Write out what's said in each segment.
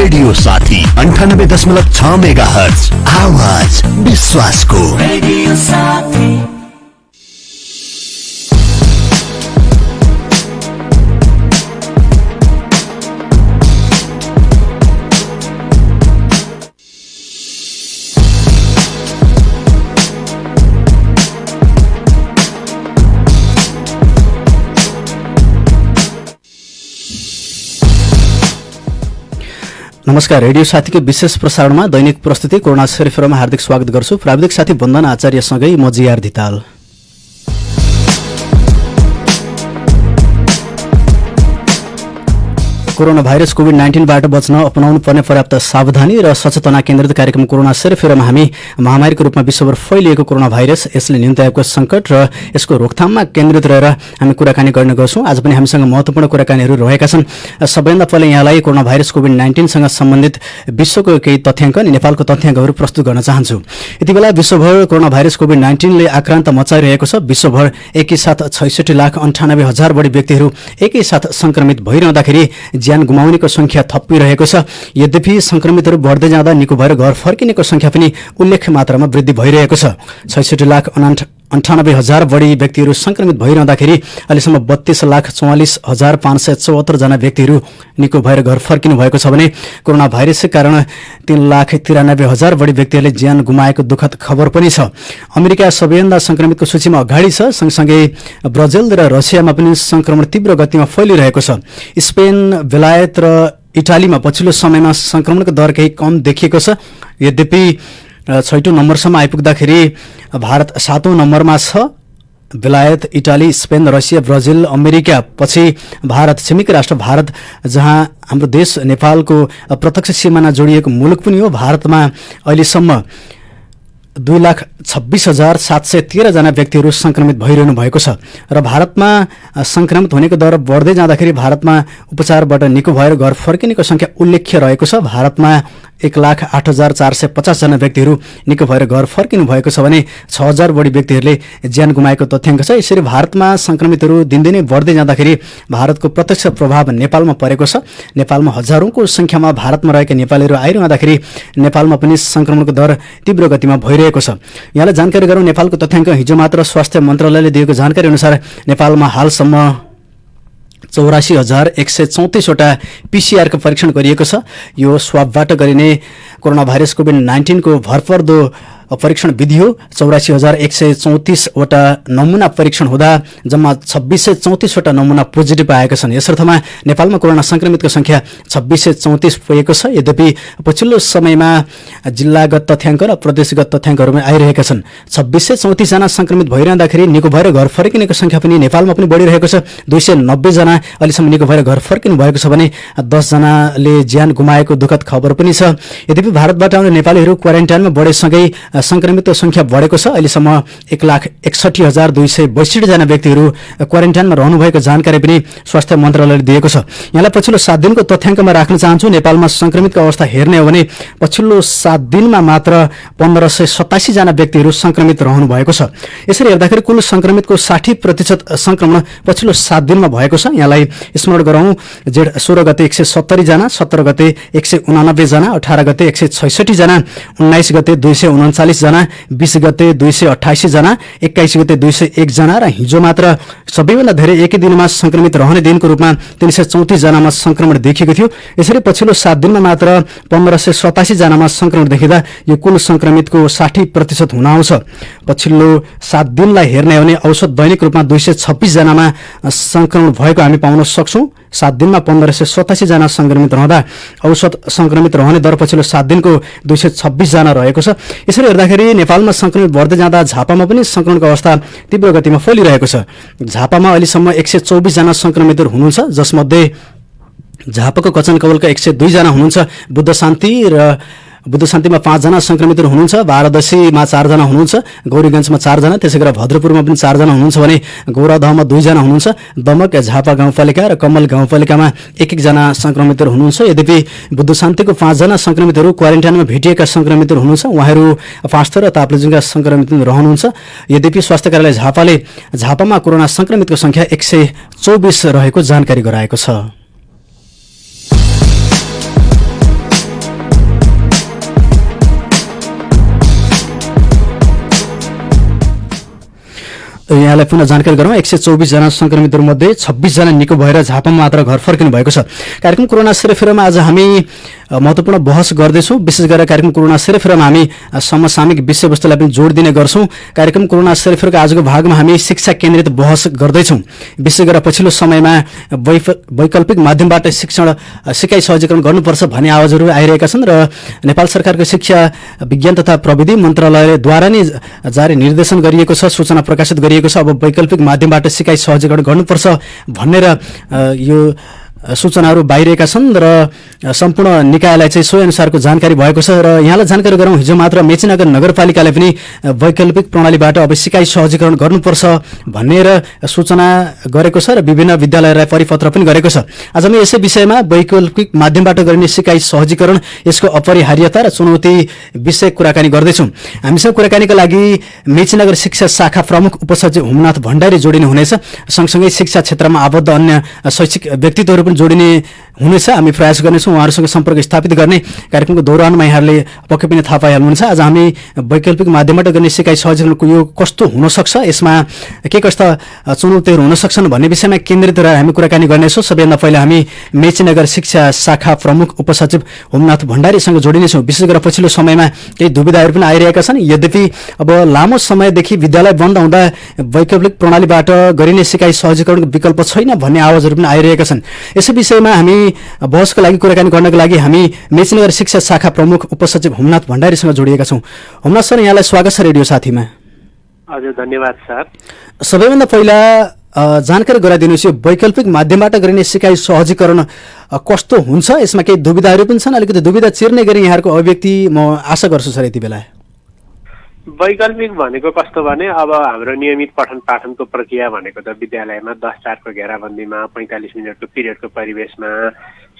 Radio साथी 98.6 megahertz आवाज विश्वासको रेडियो साथी। नमस्कार, रेडियो साथीको विशेष प्रसारणमा दैनिक प्रस्तुति कोरोना सेरिफरमा हार्दिक स्वागत गर्छु। प्राविधिक साथी वन्दना आचार्यसँगै म जिआर धिताल। कोरोना भाइरस कोभिड-19बाट बच्न अपनाउनु पर्ने पर्याप्त सावधानी र सचेतना केन्द्रित कार्यक्रम कोरोना सेरिफेरमा हामी महामारीको रूपमा विश्वभर फैलिएको कोरोना भाइरस, यसले निम्ति आएको सङ्कट र यसको रोकथाममा केन्द्रित रहेर हामी कुराकानी गर्ने गर्छौँ। आज पनि हामीसँग महत्त्वपूर्ण कुराकानीहरू रहेका छन्। सबैभन्दा पहिले यहाँलाई कोरोना भाइरस कोभिड-19सँग सम्बन्धित विश्वको केही तथ्याङ्क अनि नेपालको तथ्याङ्कहरू प्रस्तुत गर्न चाहन्छु। यति बेला विश्वभर कोरोना भाइरस कोभिड-19ले आक्रान्त मचाइरहेको छ। विश्वभर एकैसाथ 66,98,000 बढी व्यक्तिहरू एकैसाथ संक्रमित भइरहँदाखेरि ज्यान गुमाउनेको संख्या थपिरहेको छ। यद्यपि संक्रमितहरू बढ्दै जाँदा निको भएर घर फर्किनेको संख्या पनि उल्लेख्य मात्रामा वृद्धि भइरहेको छ। 66,98,000 बढी व्यक्तिहरू संक्रमित भइरहँदाखेरि अहिलेसम्म 32,44,574 जना व्यक्तिहरू निको भएर घर फर्किनु भएको छ भने कोरोना भाइरसकै कारण 3,93,000 बढी व्यक्तिहरूले ज्यान गुमाएको दुःखद खबर पनि छ। अमेरिका सबैभन्दा संक्रमितको सूचीमा अगाडि छ। सँगसँगै ब्राजिल र रसियामा पनि संक्रमण तीव्र गतिमा फैलिरहेको छ। स्पेन, बेलायत र इटालीमा पछिल्लो समयमा संक्रमणको दर केही कम देखिएको छ। यद्यपि 6औं नम्बरसम्म आइपुग्दाखेरि भारत 7औं नम्बरमा छ। बेलायत, Italy, Spain, Russia, Brazil, America पछि भारत, छिमेकी राष्ट्र भारत, जहाँ हाम्रो देश नेपालको प्रत्यक्ष सीमाना जोडिएको मुलुक पनि हो। भारतमा अहिलेसम्म 2,26,713 जना व्यक्तिहरू संक्रमित भइरहनु भएको छ र भारतमा संक्रमित हुनेको दर बढ्दै जाँदाखेरि भारतमा उपचारबाट निको भएर घर फर्किनेको संख्या उल्लेख्य रहेको छ। भारतमा 1,08,450 जना व्यक्तिहरू निको भएर घर फर्किनु भएको छ भने 6,000 बढी व्यक्तिहरूले ज्यान गुमाएको तथ्याङ्क छ। यसरी भारतमा संक्रमितहरू दिनदिनै बढ्दै जाँदाखेरि भारतको प्रत्यक्ष प्रभाव नेपालमा परेको छ। नेपालमा हजारौंको संख्यामा भारतमा रहेका नेपालीहरू आइरहँदाखेरि नेपालमा पनि संक्रमणको दर तीव्र गतिमा भइरहेको छ। यहाँलाई जानकारी गरौँ, नेपालको तथ्याङ्क हिजो मात्र स्वास्थ्य मन्त्रालयले दिएको जानकारी अनुसार नेपालमा हालसम्म 84,134 वटा पीसीआरको परीक्षण गरिएको छ। यो स्वाबबाट गरिने कोरोना भाइरस कोभिड-19 को भरपर्दो परीक्षण विधि हो। 84,134 वटा नमुना परीक्षण हुँदा जम्मा 2,634 वटा नमुना पोजिटिभ आएका छन्। यसर्थमा नेपालमा कोरोना संक्रमितको संख्या 2,634 पुगेको छ। यद्यपि पछिल्लो समयमा जिल्लागत तथ्याङ्क र प्रदेशगत तथ्याङ्कहरूमा आइरहेका छन्। 2,634 जना संक्रमित भइरहँदाखेरि निको भएर घर फर्किनेको संख्या पनि नेपालमा पनि बढिरहेको छ। 290 जना अहिलेसम्म निको भएर घर फर्किनु भएको छ भने 10 जनाले ज्यान गुमाएको दुःखद खबर पनि छ। यद्यपि भारतबाट आउने नेपालीहरू क्वारेन्टाइनमा बढेसँगै संक्रमितको संख्या बढेको छ। अहिलेसम्म 1,61,262 जना व्यक्तिहरू क्वारेन्टाइनमा रहनुभएको जानकारी पनि स्वास्थ्य मन्त्रालयले दिएको छ। यहाँलाई पछिल्लो 7 दिनको तथ्याङ्कमा राख्न चाहन्छु। नेपालमा संक्रमितको अवस्था हेर्ने हो भने पछिल्लो 7 दिनमा मात्र 1,587 जना व्यक्तिहरू संक्रमित रहनु भएको छ। यसरी हेर्दाखेरि कुल संक्रमितको 60% संक्रमण पछिल्लो 7 दिनमा भएको छ। यहाँलाई स्मरण गराउँ, जेठ 16 गते 170 जना, 17 गते 189 जना, 18 गते 166 जना, 19 गते 239 जना, 20 गते 288 जना, 21 गते 201 जना र हिजो मात्र सबैभन्दा धेरै एकै दिनमा संक्रमित रहने दिनको रूपमा 334 जनामा संक्रमण देखिएको थियो। यसरी पछिल्लो 7 दिनमा मात्र 1,587 जनामा संक्रमण देखिँदा यो कुल संक्रमितको 60% हुन आउँछ। पछिल्लो 7 दिनलाई हेर्ने हो भने औसत दैनिक रूपमा 226 जनामा संक्रमण भएको हामी पाउन सक्छौँ। 7 दिनमा 1,587 जना संक्रमित रहँदा औसत संक्रमित रहने दर पछिल्लो 7 दिनको 226 जना रहेको छ। यसरी हेर्दाखेरि नेपालमा संक्रमित बढ्दै जाँदा झापामा पनि संक्रमणको अवस्था तीव्र गतिमा फैलिरहेको छ। झापामा अहिलेसम्म 124 जना संक्रमितहरू हुनुहुन्छ, जसमध्ये झापाको कचनकवलका 102 जना हुनुहुन्छ। बुद्ध शान्तिमा 5 जना संक्रमितहरू हुनुहुन्छ। बारादशीमा 4 जना हुनुहुन्छ। गौरीगञ्जमा 4 जना, त्यसै गरी भद्रपुरमा पनि 4 जना हुनुहुन्छ भने गौरादहमा 2 जना हुनुहुन्छ। दमक, झापा गाउँपालिका र कमल गाउँपालिकामा 1-1 जना संक्रमितहरू हुनुहुन्छ। यद्यपि बुद्ध शान्तिको 5 जना संक्रमितहरू क्वारेन्टाइनमा भेटिएका संक्रमितहरू हुनुहुन्छ। उहाँहरू पाँचथर र ताप्लेजुङका संक्रमित रहनुहुन्छ। यद्यपि स्वास्थ्य कार्यालय झापाले झापामा कोरोना संक्रमितको संख्या 124 रहेको जानकारी गराएको छ। यहाँलाई पुनः जानकारी गरौँ 124 जना संक्रमितहरूमध्ये 26 जना निको भएर झापामा मात्र घर फर्किनु भएको छ। कार्यक्रम कोरोना सेरोफेरोमा आज हामी महत्त्वपूर्ण बहस गर्दैछौँ। विशेष गरेर कार्यक्रम कोरोना सेरोफेरोमा हामी समसामयिक विषयवस्तुलाई पनि जोड दिने गर्छौँ। कार्यक्रम कोरोना सेरोफेरोको आजको भागमा हामी शिक्षा केन्द्रित बहस गर्दैछौँ। विशेष गरेर पछिल्लो समयमा वैकल्पिक माध्यमबाट सिकाइ सहजीकरण गर्नुपर्छ भन्ने आवाजहरू आइरहेका छन् र नेपाल सरकारको शिक्षा विज्ञान तथा प्रविधि मन्त्रालयद्वारा नै जारी निर्देशन गरिएको छ, सूचना प्रकाशित गरिएको छ। अब वैकल्पिक माध्यमबाट सिकाइ सहजीकरण गर्नुपर्छ भनेर यो सूचनाहरू बाहिरिएका छन् र सम्पूर्ण निकायलाई चाहिँ सोही अनुसारको जानकारी भएको छ। र यहाँलाई जानकारी गरौँ, हिजो मात्र मेचीनगर नगरपालिकाले पनि वैकल्पिक प्रणालीबाट अब सिकाइ सहजीकरण गर्नुपर्छ भनेर सूचना गरेको छ र विभिन्न विद्यालयलाई परिपत्र पनि गरेको छ। आज हामी यसै विषयमा वैकल्पिक माध्यमबाट गरिने सिकाइ सहजीकरण, यसको अपरिहार्यता र चुनौती विषय कुराकानी गर्दैछौँ। हामीसँग कुराकानीका लागि मेचीनगर शिक्षा शाखा प्रमुख उपसचिव होमनाथ भण्डारी जोडिनु हुनेछ। सँगसँगै शिक्षा क्षेत्रमा आबद्ध अन्य शैक्षिक व्यक्तित्वहरू पनि जोडिने हुनेछ। हामी प्रयास गर्नेछौँ उहाँहरूसँग सम्पर्क स्थापित गर्ने। कार्यक्रमको दौरानमा यहाँहरूले पक्कै पनि थाहा पाइहाल्नुहुन्छ। आज हामी वैकल्पिक माध्यमबाट गर्ने सिकाइ सहजीकरणको यो कस्तो हुनसक्छ, यसमा के कस्ता चुनौतीहरू हुन सक्छन् भन्ने विषयमा केन्द्रित रहेर हामी कुराकानी गर्नेछौँ। सबैभन्दा पहिला हामी मेचीनगर शिक्षा शाखा प्रमुख उपसचिव होमनाथ भण्डारीसँग जोडिनेछौँ। विशेष गरेर पछिल्लो समयमा केही दुविधाहरू पनि आइरहेका छन्। यद्यपि अब लामो समयदेखि विद्यालय बन्द हुँदा वैकल्पिक प्रणालीबाट गरिने सिकाइ सहजीकरणको विकल्प छैन भन्ने आवाजहरू पनि आइरहेका छन्। यसै विषयमा हामी बहसको लागि कुराकानी गर्नको लागि हामी मेचीनगर शिक्षा शाखा प्रमुख उपसचिव होमनाथ भण्डारीसँग जोडिएका छौँ। होमनाथ सर, यहाँलाई स्वागत छ रेडियो साथीमा। हजुर, धन्यवाद सर। सबैभन्दा पहिला जानकारी गराइदिनुहोस्, यो वैकल्पिक माध्यमबाट गरिने सिकाइ सहजीकरण कस्तो हुन्छ, यसमा केही दुविधाहरू पनि छन्। अलिकति दुविधा चिर्ने गरी यहाँहरूको अभिव्यक्ति म आशा गर्छु सर यति बेला। वैकल्पिक भनेको कस्तो भने अब हाम्रो नियमित पठन पाठनको प्रक्रिया भनेको त विद्यालयमा 10:04 को घेराबन्दीमा 45 मिनटको पिरियडको परिवेशमा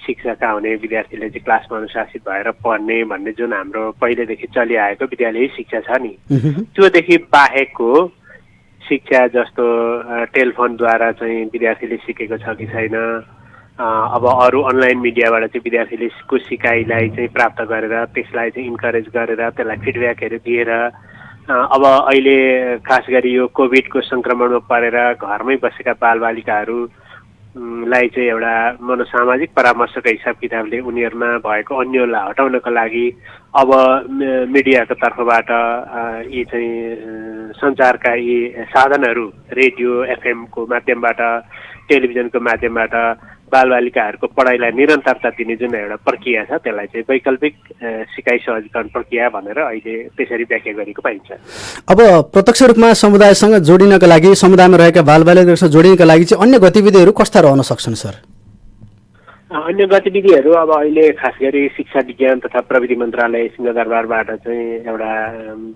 शिक्षकका हुने, विद्यार्थीले चाहिँ क्लासमा अनुशासित भएर पढ्ने भन्ने जुन हाम्रो पहिलेदेखि चलिआएको विद्यालय शिक्षा छ नि, त्योदेखि बाहेकको शिक्षा जस्तो टेलिफोनद्वारा चाहिँ विद्यार्थीले सिकेको छ कि छैन, अब अरू अनलाइन मिडियाबाट चाहिँ विद्यार्थीले सिकाइलाई चाहिँ प्राप्त गरेर त्यसलाई चाहिँ इन्करेज गरेर त्यसलाई फिडब्याकहरू दिएर अब अहिले खास गरी यो कोभिडको सङ्क्रमणमा परेर घरमै बसेका बालबालिकाहरूलाई चाहिँ एउटा मनोसामाजिक परामर्शको हिसाब किताबले उनीहरूमा भएको अन्यललाई हटाउनको लागि अब मिडियाको तर्फबाट यी चाहिँ सञ्चारका यी साधनहरू रेडियो एफएमको माध्यमबाट, टेलिभिजनको माध्यमबाट बालबालिकाहरूको पढाइलाई निरन्तरता दिने जुन एउटा प्रक्रिया छ त्यसलाई चाहिँ वैकल्पिक सिकाइ सहजीकरण प्रक्रिया भनेर अहिले त्यसरी व्याख्या गरेको पाइन्छ। अब प्रत्यक्ष रूपमा समुदायसँग जोडिनका लागि, समुदायमा रहेका बालबालिकासँग जोडिनका लागि चाहिँ अन्य गतिविधिहरू कस्ता रहन सक्छन् सर? अन्य गतिविधिहरू अब अहिले खास गरी शिक्षा विज्ञान तथा प्रविधि मन्त्रालय सिंहदरबारबाट चाहिँ एउटा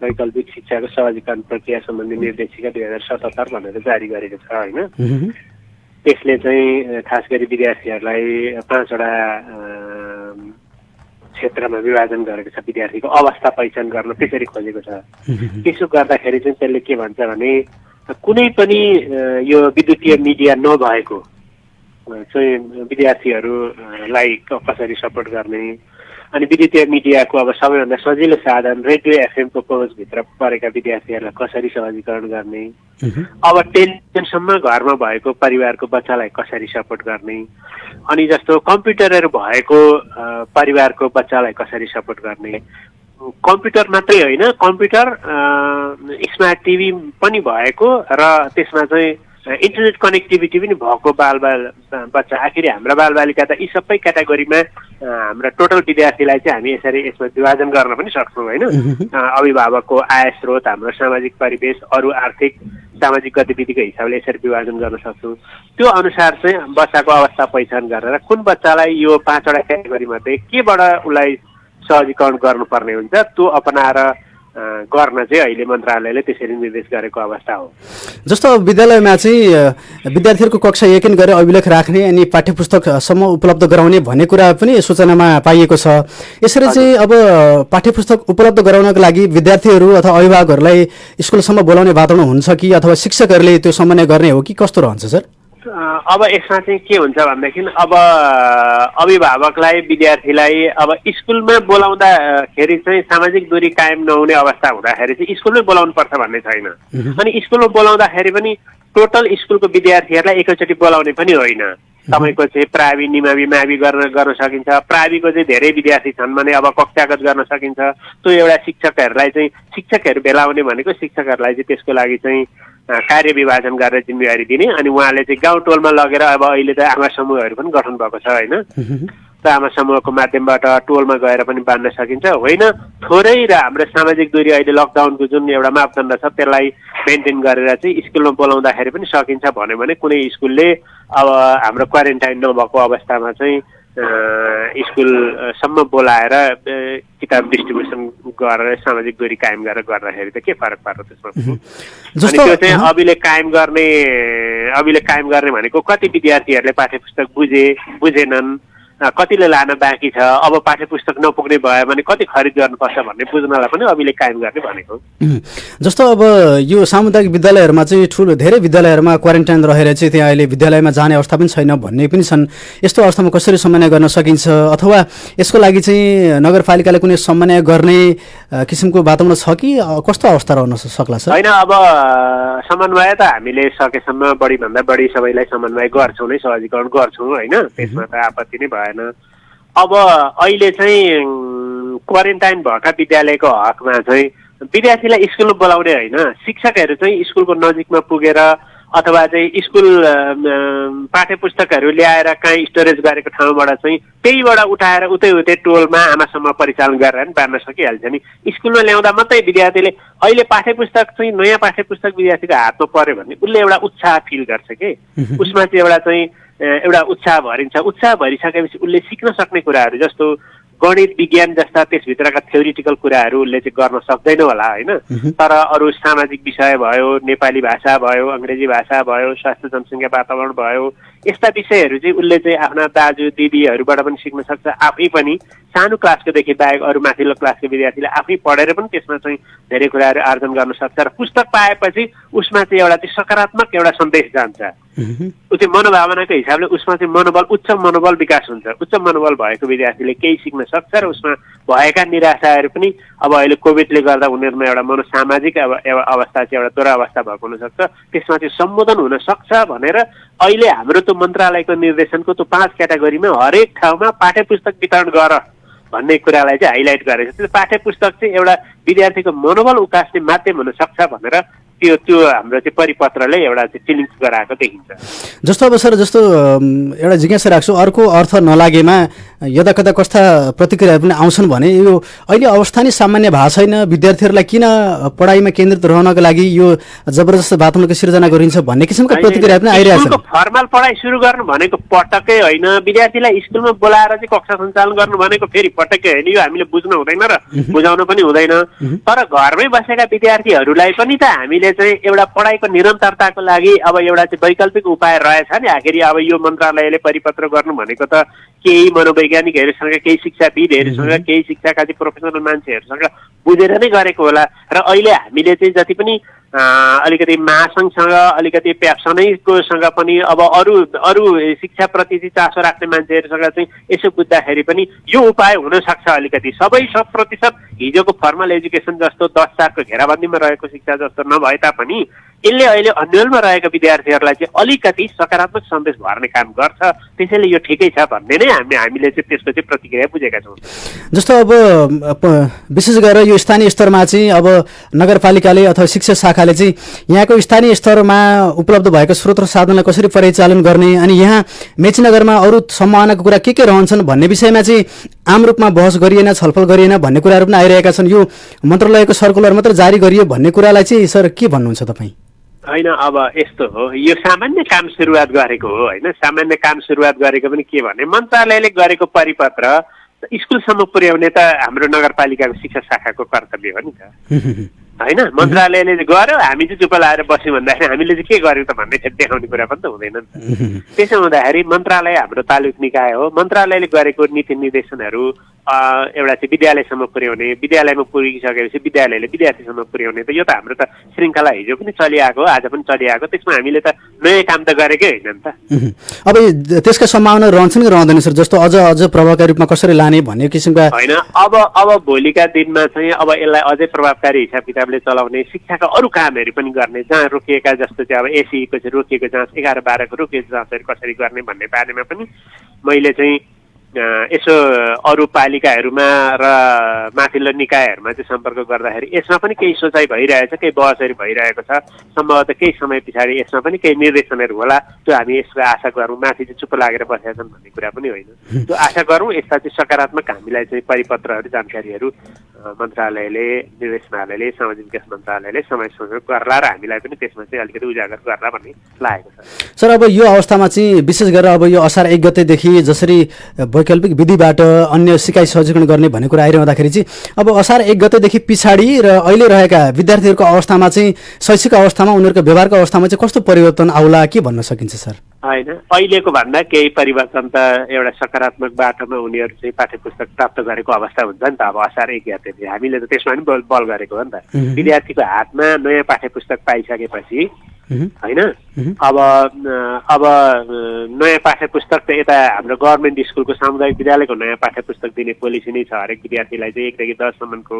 वैकल्पिक शिक्षाको सहजीकरण प्रक्रिया सम्बन्धी निर्देशिका 2077 भनेर जारी गरेको छ होइन। त्यसले चाहिँ खास गरी विद्यार्थीहरूलाई 5वटा क्षेत्रमा विभाजन गरेको छ। विद्यार्थीको अवस्था पहिचान गर्न त्यसरी खोजेको छ। त्यसो गर्दाखेरि चाहिँ त्यसले के भन्छ भने कुनै पनि यो विद्युतीय मिडिया नभएको चाहिँ विद्यार्थीहरूलाई कसरी सपोर्ट गर्ने, अनि विद्युतीय मिडियाको अब सबैभन्दा सजिलो साधन रेडियो एफएमको पहुँचभित्र परेका विद्यार्थीहरूलाई कसरी सहजीकरण गर्ने, अब टेलिभिजनसम्म घरमा भएको परिवारको बच्चालाई कसरी सपोर्ट गर्ने, अनि जस्तो कम्प्युटरहरू भएको परिवारको बच्चालाई कसरी सपोर्ट गर्ने। कम्प्युटर मात्रै होइन, कम्प्युटर स्मार्ट टिभी पनि भएको र त्यसमा चाहिँ इन्टरनेट कनेक्टिभिटी पनि भएको बच्चा। आखिर हाम्रा बालबालिका त यी सबै क्याटेगोरीमा हाम्रा टोटल विद्यार्थीलाई चाहिँ हामी यसरी यसमा विभाजन गर्न पनि सक्छौँ होइन। अभिभावकको आय स्रोत, हाम्रो सामाजिक परिवेश, अरू आर्थिक सामाजिक गतिविधिको हिसाबले यसरी विभाजन गर्न सक्छौँ। त्यो अनुसार चाहिँ बच्चाको अवस्था पहिचान गरेर कुन बच्चालाई यो 5वटा क्याटेगोरीमध्ये केबाट उसलाई सहजीकरण गर्नुपर्ने हुन्छ त्यो अपनाएर गर्न चाहिँ अहिले मन्त्रालयले त्यसरी निर्देश गरेको अवस्था हो। जस्तो विद्यालयमा चाहिँ विद्यार्थीहरूको कक्षा एकिन गरेर अभिलेख राख्ने अनि पाठ्यपुस्तकसम्म उपलब्ध गराउने भन्ने कुरा पनि सूचनामा पाइएको छ। यसरी चाहिँ अब पाठ्यपुस्तक उपलब्ध गराउनको लागि विद्यार्थीहरू अथवा अभिभावकहरूलाई स्कुलसम्म बोलाउने वातावरण हुन्छ कि अथवा शिक्षकहरूले त्यो समन्वय गर्ने हो कि कस्तो रहन्छ सर? अब यसमा चाहिँ के हुन्छ भनेदेखि अब अभिभावकलाई विद्यार्थीलाई अब स्कुलमा बोलाउँदाखेरि चाहिँ सामाजिक दूरी कायम नहुने अवस्था हुँदाखेरि चाहिँ स्कुलमै बोलाउनु पर्छ भन्ने छैन। अनि स्कुलमा बोलाउँदाखेरि पनि टोटल स्कुलको विद्यार्थीहरूलाई एकैचोटि बोलाउने पनि होइन। तपाईँको चाहिँ प्रावि निमावि मावि गर्न सकिन्छ। प्राविको चाहिँ धेरै विद्यार्थी छन् भने अब कक्षागत गर्न सकिन्छ। त्यो एउटा शिक्षकहरू भेलाउने भनेको शिक्षकहरूलाई चाहिँ त्यसको लागि चाहिँ कार्य विभाजन गरेर जिम्मेवारी दिने अनि उहाँले चाहिँ गाउँ टोलमा लगेर अब अहिले त आमा समूहहरू पनि गठन भएको छ होइन। त आमा समूहको माध्यमबाट टोलमा गएर पनि बाँड्न सकिन्छ। होइन थोरै र हाम्रो सामाजिक दूरी अहिले लकडाउनको जुन एउटा मापदण्ड छ त्यसलाई मेन्टेन गरेर चाहिँ स्कुलमा बोलाउँदाखेरि पनि सकिन्छ भन्यो भने कुनै स्कुलले अब हाम्रो क्वारेन्टाइन नभएको अवस्थामा चाहिँ स्कुलसम्म बोलाएर किताब डिस्ट्रिब्युसन गरेर सामाजिक दूरी कायम गरेर गर्दाखेरि त के फरक पर्छ त्यसमा। अनि त्यो चाहिँ अभिले कायम गर्ने भनेको कति विद्यार्थीहरूले पाठ्यपुस्तक बुझेनन्, कतिले लान बाँकी छ, अब पाठ्यपुस्तक नपुग्ने भयो भने कति खरिद गर्नुपर्छ भन्ने बुझ्नलाई पनि अभिले कायम गर्ने भनेको। जस्तो अब यो सामुदायिक विद्यालयहरूमा चाहिँ ठुलो धेरै विद्यालयहरूमा क्वारेन्टाइन रहेर चाहिँ त्यहाँ अहिले विद्यालयमा जाने अवस्था पनि छैन भन्ने पनि छन्। यस्तो अवस्थामा कसरी समन्वय गर्न सकिन्छ अथवा यसको लागि चाहिँ नगरपालिकाले कुनै समन्वय गर्ने किसिमको वातावरण छ कि कस्तो अवस्था रहन सक्ला सर? होइन अब समन्वय त हामीले सकेसम्म बढीभन्दा बढी सबैलाई समन्वय गर्छौँ नै, सहजीकरण गर्छौँ होइन, त्यसमा त आपत्ति नै भएन। अब अहिले चाहिँ क्वारेन्टाइन भएका विद्यालयको हकमा चाहिँ विद्यार्थीलाई स्कुलमा बोलाउने होइन, शिक्षकहरू चाहिँ स्कुलको नजिकमा पुगेर अथवा चाहिँ स्कुल पाठ्यपुस्तकहरू ल्याएर कहीँ स्टोरेज गरेको ठाउँबाट चाहिँ त्यहीबाट उठाएर उतै टोलमा आमासम्म परिचालन गरेर पनि बाँड्न सकिहाल्छ नि। स्कुलमा ल्याउँदा मात्रै विद्यार्थीले अहिले पाठ्यपुस्तक चाहिँ नयाँ पाठ्यपुस्तक विद्यार्थीको हातमा पर्यो भने उसले एउटा उत्साह फिल गर्छ कि उसमा चाहिँ एउटा उत्साह भरिन्छ। उत्साह भरिसकेपछि उसले सिक्न सक्ने कुराहरू जस्तो गणित विज्ञान जस्ता त्यसभित्रका थ्योरिटिकल कुराहरू उसले चाहिँ गर्न सक्दैन होला होइन, तर अरू सामाजिक विषय भयो, नेपाली भाषा भयो, अङ्ग्रेजी भाषा भयो, स्वास्थ्य जनसङ्ख्या वातावरण भयो, यस्ता विषयहरू चाहिँ उसले चाहिँ आफ्ना दाजु दिदीहरूबाट पनि सिक्न सक्छ। आफै पनि सानो क्लासकोदेखि बाहेक अरू माथिल्लो क्लासको विद्यार्थीले आफै पढेर पनि त्यसमा चाहिँ धेरै कुराहरू आर्जन गर्न सक्छ र पुस्तक पाएपछि उसमा चाहिँ एउटा चाहिँ सकारात्मक एउटा सन्देश जान्छ। ऊ चाहिँ मनोभावनाको हिसाबले उसमा चाहिँ उच्च मनोबल विकास हुन्छ। उच्च मनोबल भएको विद्यार्थीले केही सिक्न सक्छ र उसमा भएका निराशाहरू पनि अब अहिले कोभिडले गर्दा उनीहरूमा एउटा मनोसामाजिक अवस्था चाहिँ एउटा दुरावस्था भएको हुनसक्छ, त्यसमा चाहिँ सम्बोधन हुन सक्छ भनेर अहिले हाम्रो त्यो मन्त्रालयको निर्देशनको त्यो 5 क्याटेगोरीमा हरेक ठाउँमा पाठ्यपुस्तक वितरण गर भन्ने कुरालाई चाहिँ हाइलाइट गरेको छ। त्यो पाठ्यपुस्तक चाहिँ एउटा विद्यार्थीको मनोबल उकास्ने माध्यम हुन सक्छ भनेर त्यो हाम्रो चाहिँ परिपत्रले एउटा चाहिँ फिलिङ्स गराएको देखिन्छ। जस्तो अब सर एउटा जिज्ञासा राख्छु, अर्को अर्थ नलागेमा यता कता कस्ता प्रतिक्रियाहरू पनि आउँछन् भने यो अहिले अवस्था नै सामान्य भएको छैन, विद्यार्थीहरूलाई किन पढाइमा केन्द्रित रहनको लागि यो जबरजस्त वातावरणको सिर्जना गरिन्छ भन्ने किसिमको प्रतिक्रिया पनि आइरहेको छ। फर्मल पढाइ सुरु गर्नु भनेको पटक्कै होइन, विद्यार्थीलाई स्कुलमा बोलाएर चाहिँ कक्षा सञ्चालन गर्नु भनेको फेरि पटक्कै होइन। यो हामीले बुझ्नु हुँदैन र बुझाउन पनि हुँदैन। तर घरमै बसेका विद्यार्थीहरूलाई पनि त हामीले चाहिँ एउटा पढाइको निरन्तरताको लागि अब एउटा चाहिँ वैकल्पिक उपाय रहेछ नि। आखिरी अब यो मन्त्रालयले परिपत्र गर्नु भनेको त केही मनोवैज्ञानिकहरूसँग, केही शिक्षाविदहरूसँग, केही शिक्षाका चाहिँ प्रोफेसनल मान्छेहरूसँग बुझेर नै गरेको होला। र अहिले हामीले चाहिँ जति पनि अलिकति महासङ्घसँग अलिकति प्याप्सनैकोसँग पनि अब अरू शिक्षाप्रति चाहिँ चासो राख्ने मान्छेहरूसँग चाहिँ यसो बुझ्दाखेरि पनि यो उपाय हुनसक्छ। अलिकति 100% हिजोको फर्मल एजुकेसन जस्तो 10 चारको घेराबन्दीमा रहेको शिक्षा जस्तो नभए तापनि यसले अहिले अन्यलमा रहेका विद्यार्थीहरूलाई चाहिँ अलिकति सकारात्मक सन्देश भर्ने काम गर्छ। त्यसैले यो ठिकै छ भन्ने नै हामीले चाहिँ त्यसको चाहिँ प्रतिक्रिया बुझेका छौँ। जस्तो अब विशेष गरेर यो स्थानीय स्तरमा चाहिँ अब नगरपालिकाले अथवा शिक्षा शाखाले चाहिँ यहाँको स्थानीय स्तरमा उपलब्ध भएको स्रोत र साधनलाई कसरी परिचालन गर्ने अनि यहाँ मेचीनगरमा अरू सम्भावनाको कुरा के रहन्छन् भन्ने विषयमा चाहिँ आम रूपमा बहस गरिएन, छलफल गरिएन भन्ने कुराहरू पनि आइरहेका छन्। यो मन्त्रालयको सर्कुलर मात्र जारी गरियो भन्ने कुरालाई चाहिँ सर के भन्नुहुन्छ तपाईँ? होइन, अब यस्तो हो, यो सामान्य काम सुरुवात गरेको हो होइन। सामान्य काम सुरुवात गरेको पनि के भने मन्त्रालयले गरेको परिपत्र स्कुलसम्म पुर्याउने त हाम्रो नगरपालिकाको शिक्षा शाखाको कर्तव्य हो नि त होइन। मन्त्रालयले गर्यो, हामी चाहिँ चुप लाएर बस्यौँ भन्दाखेरि हामीले चाहिँ के गर्यौँ त भन्ने देखाउने कुरा पनि त हुँदैन नि त। त्यसो हुँदाखेरि मन्त्रालय हाम्रो तालुक निकाय हो। मन्त्रालयले गरेको नीति निर्देशनहरू एउटा चाहिँ विद्यालयसम्म पुर्याउने, विद्यालयमा पुगिसकेपछि विद्यालयले विद्यार्थीसम्म पुर्याउने, त यो त हाम्रो त श्रृङ्खला हिजो पनि चलिआएको, आज पनि चलिआएको। त्यसमा हामीले त नयाँ काम त गरेकै होइन नि त। अब त्यसका सम्भावना रहन्छन् कि रहँदैन सर? जस्तो अझ प्रभावकारी रूपमा कसरी लाने भन्ने किसिमका होइन। अब भोलिका दिनमा चाहिँ अब यसलाई अझै प्रभावकारी हिसाब किताबले चलाउने, शिक्षाका अरू कामहरू पनि गर्ने, जहाँ रोकिएका जस्तो चाहिँ अब एसीको चाहिँ रोकिएको जाँच, 11-12को रोकिएको जाँचहरू कसरी गर्ने भन्ने बारेमा पनि मैले चाहिँ यसो अरू पालिकाहरूमा र माथिल्लो निकायहरूमा चाहिँ सम्पर्क गर्दाखेरि यसमा पनि केही सोचाइ भइरहेछ, केही बहसहरू भइरहेको छ। सम्भवतः केही समय पछाडि यसमा पनि केही निर्देशनहरू होला, त्यो हामी यसको आशा गरौँ। माथि चाहिँ चुप लागेर बसेका छन् भन्ने कुरा पनि होइन, त्यो आशा गरौँ। यसमा चाहिँ सकारात्मक हामीलाई चाहिँ परिपत्रहरू, जानकारीहरू मन्त्रालयले, निर्देशनालयले, सामाजिक विकास मन्त्रालयले समयसँग गर्ला र हामीलाई पनि त्यसमा चाहिँ अलिकति उजागर गर्ला भन्ने लागेको छ। सर, अब यो अवस्थामा चाहिँ विशेष गरेर अब यो असार 1 गतेदेखि जसरी वैकल्पिक विधिबाट अन्य सिकाइ सहजीकरण गर्ने भन्ने कुरा आइरहँदाखेरि चाहिँ अब असार 1 गतेदेखि पछाडि र अहिले रहेका विद्यार्थीहरूको अवस्थामा चाहिँ, शैक्षिक अवस्थामा, उनीहरूको व्यवहारको अवस्थामा चाहिँ कस्तो परिवर्तन आउला के भन्न सकिन्छ सर? होइन, अहिलेको भन्दा केही परिवर्तन त एउटा सकारात्मक बाटोमा उनीहरू चाहिँ पाठ्यपुस्तक प्राप्त गरेको अवस्था हुन्छ नि त। अब असार 1 गतेदेखि हामीले त त्यसमा पनि बल गरेको हो नि त। विद्यार्थीको हातमा नयाँ पाठ्यपुस्तक पाइसकेपछि होइन, अब नयाँ पाठ्यपुस्तक त यता हाम्रो गभर्मेन्ट स्कुलको सामुदायिक विद्यालयको नयाँ पाठ्यपुस्तक दिने पोलिसी नै छ हरेक विद्यार्थीलाई चाहिँ 1 देखि 10 सम्मको।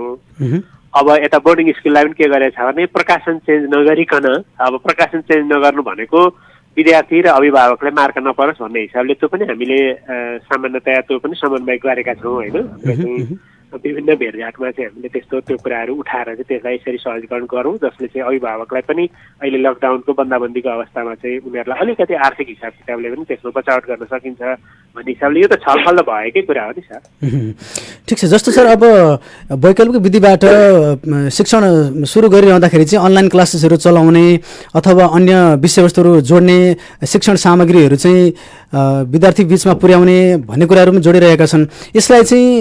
अब यता बोर्डिङ स्कुललाई पनि के गरेको छ भने प्रकाशन चेन्ज नगरिकन, अब प्रकाशन चेन्ज नगर्नु भनेको विद्यार्थी र अभिभावकले मार्का नपरोस् भन्ने हिसाबले त्यो पनि हामीले सामान्यतया त्यो पनि समन्वय गरेका छौँ होइन। विभिन्न भेटघाटमा चाहिँ हामीले त्यो कुराहरू उठाएर चाहिँ त्यसलाई यसरी सहजीकरण गरौँ, जसले चाहिँ अभिभावकलाई पनि अहिले लकडाउनको बन्दाबन्दीको अवस्थामा चाहिँ उनीहरूलाई अलिकति आर्थिक हिसाब किताबले पनि त्यसमा बचावट गर्न सकिन्छ भन्ने हिसाबले यो त छलफल त भएकै कुरा हो नि सर। ठिक छ। जस्तो सर, अब वैकल्पिक विधिबाट शिक्षण सुरु गरिरहँदाखेरि चाहिँ अनलाइन क्लासेसहरू चलाउने अथवा अन्य विषयवस्तुहरू जोड्ने, शिक्षण सामग्रीहरू चाहिँ विद्यार्थी बिचमा पुर्याउने भन्ने कुराहरू पनि जोडिरहेका छन्। यसलाई चाहिँ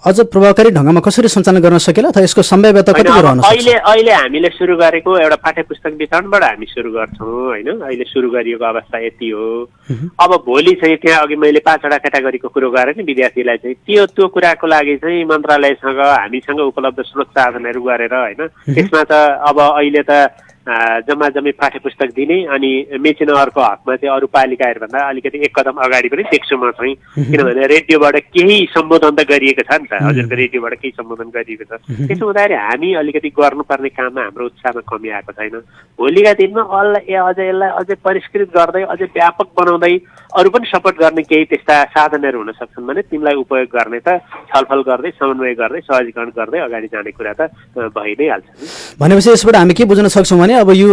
अझ प्रभावकारी ढङ्गमा कसरी सञ्चालन गर्न सकेला अथवा यसको सम्भाव्यता कति रहन सक्छ? अहिले हामीले सुरु गरेको एउटा पाठ्यपुस्तक वितरणबाट हामी सुरु गर्छौँ होइन। अहिले सुरु गरिएको अवस्था यति हो। अब भोलि चाहिँ त्यहाँ अघि मैले 5वटा क्याटेगोरीको कुरो गरेँ नि, विद्यार्थीलाई चाहिँ त्यो कुराको लागि चाहिँ मन्त्रालयसँग हामीसँग उपलब्ध स्रोत साधनहरू गरेर होइन, त्यसमा त अब अहिले त जम्मा पाठ्यपुस्तक दिने अनि मेचीनगरको हकमा चाहिँ अरू पालिकाहरूभन्दा अलिकति 1 कदम अगाडि पनि देख्छु म चाहिँ। किनभने रेडियोबाट केही सम्बोधन त गरिएको छ नि त, हजुरको रेडियोबाट केही सम्बोधन गरिएको छ। त्यसो हुँदाखेरि हामी अलिकति गर्नुपर्ने काममा हाम्रो उत्साहमा कमी आएको छैन। भोलिका दिनमा यसलाई अझै परिष्कृत गर्दै, अझै व्यापक बनाउँदै अरू पनि सपोर्ट गर्ने केही त्यस्ता साधनहरू हुन सक्छन् भने तिमीलाई उपयोग गर्ने त छलफल गर्दै, समन्वय गर्दै, सहजीकरण गर्दै अगाडि जाने कुरा त भइ नै हाल्छ। भनेपछि यसबाट हामी के बुझ्न सक्छौँ भने अब यो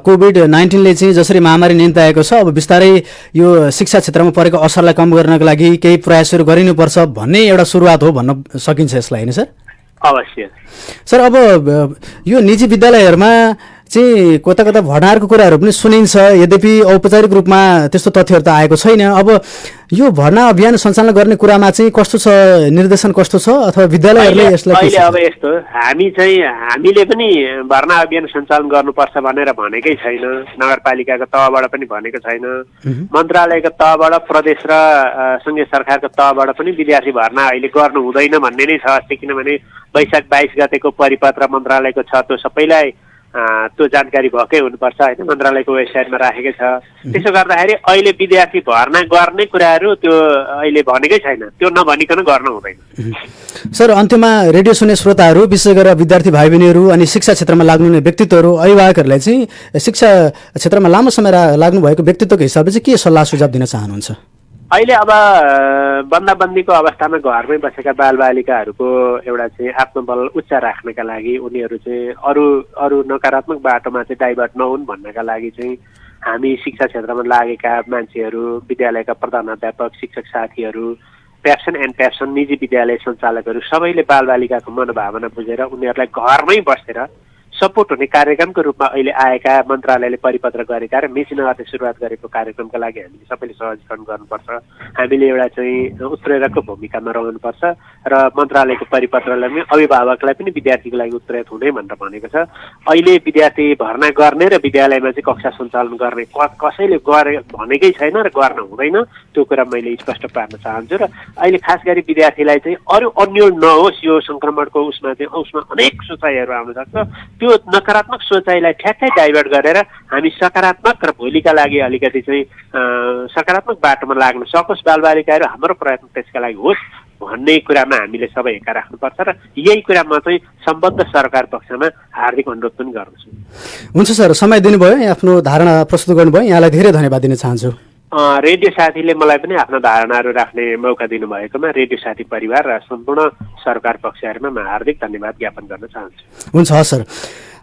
कोभिड-19ले चाहिँ जसरी महामारी निम्ताएको छ, अब बिस्तारै यो शिक्षा क्षेत्रमा परेको असरलाई कम गर्नको लागि केही प्रयासहरू गरिनुपर्छ भन्ने एउटा सुरुवात हो भन्न सकिन्छ यसलाई, होइन सर? अवश्य सर। अब यो निजी विद्यालयहरूमा चाहिँ कता भर्नाहरूको कुराहरू पनि सुनिन्छ, यद्यपि औपचारिक रूपमा त्यस्तो तथ्यहरू त आएको छैन। अब यो भर्ना अभियान सञ्चालन गर्ने कुरामा चाहिँ कस्तो छ, निर्देशन कस्तो छ अथवा विद्यालयहरूले यसलाई? अहिले अब यस्तो, हामीले पनि भर्ना अभियान सञ्चालन गर्नुपर्छ भनेर भनेकै छैन, नगरपालिकाको तहबाट पनि भनेको छैन, मन्त्रालयको तहबाट, प्रदेश र सङ्घीय सरकारको तहबाट पनि विद्यार्थी भर्ना अहिले गर्नु हुँदैन भन्ने नै छ। किनभने वैशाख 22 गतेको परिपत्र मन्त्रालयको छ, त्यो सबैलाई त्यो जानकारी भएकै हुनुपर्छ होइन, मन्त्रालयको वेबसाइटमा राखेकै छ। त्यसो गर्दाखेरि अहिले विद्यार्थी भर्ना गर्ने कुराहरू त्यो अहिले भनेकै छैन, त्यो नभनिकन गर्न हुँदैन। सर, अन्त्यमा रेडियो सुन्ने श्रोताहरू, विशेष गरेर विद्यार्थी भाइ बहिनीहरू अनि शिक्षा क्षेत्रमा लाग्नुहुने व्यक्तित्वहरू, अभिभावकहरूलाई चाहिँ शिक्षा क्षेत्रमा लामो समय लाग्नु भएको व्यक्तित्वको हिसाबले चाहिँ के सल्लाह सुझाव दिन चाहनुहुन्छ? अहिले अब बन्दाबन्दीको अवस्थामा घरमै बसेका बालबालिकाहरूको एउटा चाहिँ आत्मबल उच्च राख्नका लागि, उनीहरू चाहिँ अरू नकारात्मक बाटोमा चाहिँ डाइभर्ट नहुन् भन्नका लागि चाहिँ हामी शिक्षा क्षेत्रमा लागेका मान्छेहरू, विद्यालयका प्रधानाध्यापक, शिक्षक साथीहरू, प्याप्सन एन्ड प्याप्सन निजी विद्यालय सञ्चालकहरू सबैले बालबालिकाको मनोभावना बुझेर उनीहरूलाई घरमै बसेर सपोर्ट हुने कार्यक्रमको रूपमा अहिले आएका मन्त्रालयले परिपत्र गरेका र मेचीनगरले सुरुवात गरेको कार्यक्रमका लागि हामीले सबैले सहजीकरण गर्नुपर्छ। हामीले एउटा चाहिँ उत्प्रेरकको भूमिकामा रहनुपर्छ र मन्त्रालयको परिपत्रलाई पनि अभिभावकलाई पनि विद्यार्थीको लागि उत्प्रेरक हुने भनेर भनेको छ। अहिले विद्यार्थी भर्ना गर्ने र विद्यालयमा चाहिँ कक्षा सञ्चालन गर्ने कसैले गरे भनेकै छैन र गर्न हुँदैन, त्यो कुरा मैले स्पष्ट पार्न चाहन्छु। र अहिले खास गरी विद्यार्थीलाई चाहिँ अरू अन्य नहोस् यो सङ्क्रमणको उसमा अनेक सोचाइहरू आउन सक्छ। त्यो नकारात्मक सोचाइलाई ठ्याक्कै डाइभर्ट गरेर हामी सकारात्मक र भोलिका लागि अलिकति चाहिँ सकारात्मक बाटोमा लाग्न सकोस् बालबालिकाहरू, हाम्रो प्रयत्न त्यसका लागि होस् भन्ने कुरामा हामीले सबै एका राख्नुपर्छ र यही कुरामा चाहिँ सम्बद्ध सरकार पक्षमा हार्दिक अनुरोध पनि गर्दछु। हुन्छ सर, समय दिनुभयो, आफ्नो धारणा प्रस्तुत गर्नुभयो, यहाँलाई धेरै धन्यवाद दिन चाहन्छु। रेडियो साथीले मलाई पनि आफ्ना धारणाहरू राख्ने मौका दिनुभएकोमा रेडियो साथी परिवार र सम्पूर्ण सरकार पक्षहरूमा म हार्दिक धन्यवाद ज्ञापन गर्न चाहन्छु। हुन्छ सर।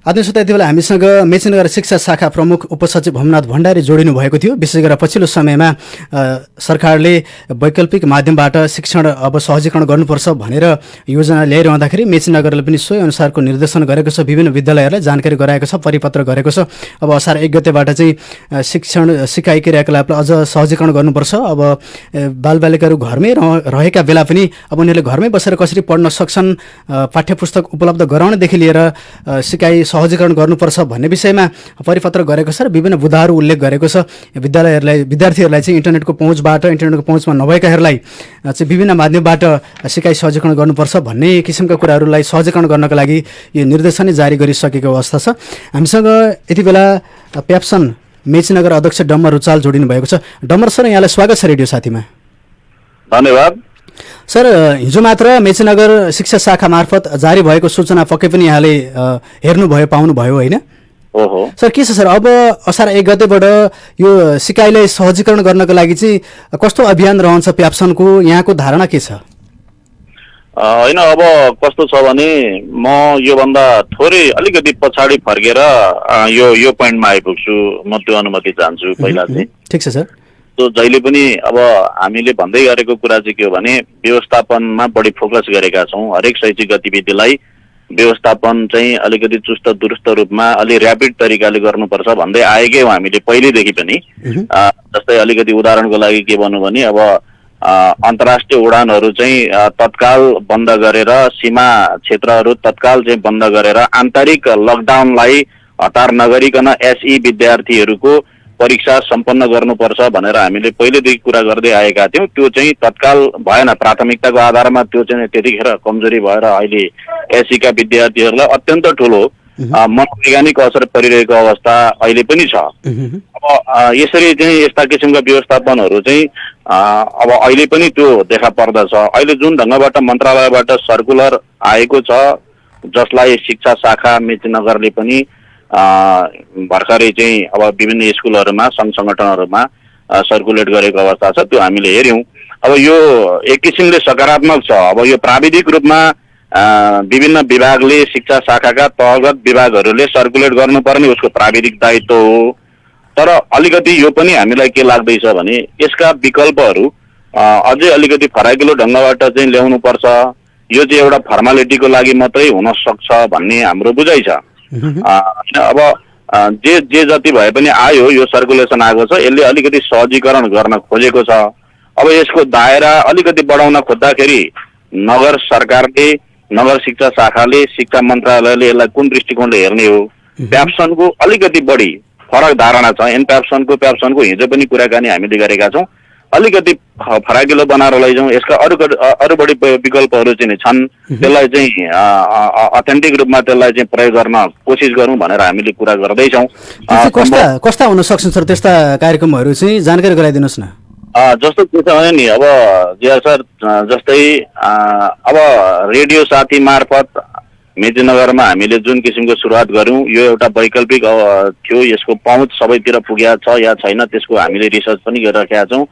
आदरणीय श्रोता, यति बेला हामीसँग मेचीनगर शिक्षा शाखा प्रमुख उपसचिव भवनाथ भण्डारी जोडिनु भएको थियो। विशेष गरेर पछिल्लो समयमा सरकारले वैकल्पिक माध्यमबाट शिक्षण अब सहजीकरण गर्नुपर्छ भनेर योजना ल्याइरहँदाखेरि मेचीनगरले पनि सोही अनुसारको निर्देशन गरेको छ, विभिन्न विद्यालयहरूलाई जानकारी गराएको छ, परिपत्र गरेको छ। अब असार 1 गतेबाट चाहिँ शिक्षण सिकाइ क्रियाकलापलाई अझ सहजीकरण गर्नुपर्छ। अब बालबालिकाहरू घरमै रहेका बेला पनि अब उनीहरूले घरमै बसेर कसरी पढ्न सक्छन्, पाठ्यपुस्तक उपलब्ध गराउनदेखि लिएर सिकाइ सहजीकरण गर्नुपर्छ भन्ने विषयमा परिपत्र गरेको छ र विभिन्न बुँदाहरू उल्लेख गरेको छ। विद्यार्थीहरूलाई चाहिँ इन्टरनेटको पहुँचमा नभएकाहरूलाई चाहिँ विभिन्न माध्यमबाट सिकाइ सहजीकरण गर्नुपर्छ भन्ने किसिमका कुराहरूलाई सहजीकरण गर्नका लागि यो निर्देशनै जारी गरिसकेको अवस्था छ। हामीसँग यति बेला प्याप्सन मेचीनगर अध्यक्ष डम्बर रुचाल जोडिनु भएको छ। डम्बर सर, यहाँलाई स्वागत छ रेडियो साथीमा। धन्यवाद सर। हिजो मात्र मेचीनगर शिक्षा शाखा मार्फत जारी भएको सूचना पक्कै पनि यहाँले हेर्नुभयो, पाउनुभयो होइन? ओहो सर, के छ सर, अब असार 1 गतेबाट यो सिकाइलाई सहजीकरण गर्नको लागि चाहिँ कस्तो अभियान रहन्छ प्याप्सनको, यहाँको धारणा के छ? होइन, अब कस्तो छ भने म योभन्दा थोरै अलिकति पछाडि फर्केर यो पोइन्टमा आइपुग्छु। म त्यो अनुमति चाहन्छु पहिला चाहिँ। ठिक छ सर। तो जहिले पनि अब हामीले भन्दै गरेको कुरा चाहिँ के हो भने व्यवस्थापनमा बढी फोकस गरेका छौँ। हरेक शैक्षिक गतिविधिलाई व्यवस्थापन चाहिँ अलिकति चुस्त दुरुस्त रूपमा अलि ऱ्यापिड तरिकाले गर्नुपर्छ भन्दै आएकै हो हामीले पहिलेदेखि पनि। जस्तै अलिकति उदाहरणको लागि के भन्नु भने अब अन्तर्राष्ट्रिय उडानहरू चाहिँ तत्काल बन्द गरेर, सीमा क्षेत्रहरू तत्काल चाहिँ बन्द गरेर आन्तरिक लकडाउनलाई हतार नगरिकन एसई विद्यार्थीहरूको परीक्षा सम्पन्न गर्नुपर्छ भनेर हामीले पहिलेदेखि कुरा गर्दै आएका थियौँ। त्यो चाहिँ तत्काल भएन, प्राथमिकताको आधारमा त्यो चाहिँ त्यतिखेर कमजोरी भएर अहिले एसईका विद्यार्थीहरूलाई अत्यन्त ठुलो मनोवैज्ञानिक असर परिरहेको अवस्था अहिले पनि छ। अब यसरी चाहिँ यस्ता किसिमका व्यवस्थापनहरू चाहिँ अब अहिले पनि त्यो देखा पर्दछ। अहिले जुन ढङ्गबाट मन्त्रालयबाट सर्कुलर आएको छ, जसलाई शिक्षा शाखा मेचीनगरले पनि भर्खरै चाहिँ अब विभिन्न स्कुलहरूमा सङ्घ सङ्गठनहरूमा सर्कुलेट गरेको अवस्था छ, त्यो हामीले हेऱ्यौँ। अब यो एक किसिमले सकारात्मक छ। अब यो प्राविधिक रूपमा विभिन्न विभागले, शिक्षा शाखाका तहगत विभागहरूले सर्कुलेट गर्नुपर्ने उसको प्राविधिक दायित्व हो। तर अलिकति यो पनि हामीलाई के लाग्दैछ भने यसका विकल्पहरू अझै अलिकति फराकिलो ढङ्गबाट चाहिँ ल्याउनुपर्छ। यो चाहिँ एउटा फर्मालिटीको लागि मात्रै हुन सक्छ भन्ने हाम्रो बुझाइ छ। अब जे जति भए पनि आयो, यो सर्कुलेसन आएको छ, यसले अलिकति सहजीकरण गर्न खोजेको छ। अब यसको दायरा अलिकति बढाउन खोज्दाखेरि नगर सरकारले, नगर शिक्षा शाखाले, शिक्षा मन्त्रालयले यसलाई कुन दृष्टिकोणले हेर्ने हो, प्याप्सनको अलिकति बढी फरक धारणा छ। प्याप्सनको हिजो पनि कुराकानी हामीले गरेका छौँ। अलिकति फराकिलो बनाएर लैजाउँ, यसका अरू बढी विकल्पहरू चाहिँ छन्, त्यसलाई चाहिँ अथेन्टिक रूपमा त्यसलाई चाहिँ प्रयोग गर्न कोसिस गरौँ भनेर हामीले कुरा गर्दैछौँ। कस्ता हुन सक्छन् सर त्यस्ता कार्यक्रमहरू चाहिँ जानकारी गराइदिनुहोस् न। जस्तो के छ भने नि, अब जिया सर, जस्तै अब रेडियो साथी मार्फत मेचीनगरमा हामीले जुन किसिमको सुरुवात गऱ्यौँ, यो एउटा वैकल्पिक थियो। यसको पहुँच सबैतिर पुगेको छ या छैन त्यसको हामीले रिसर्च पनि गरिराखेका छौँ।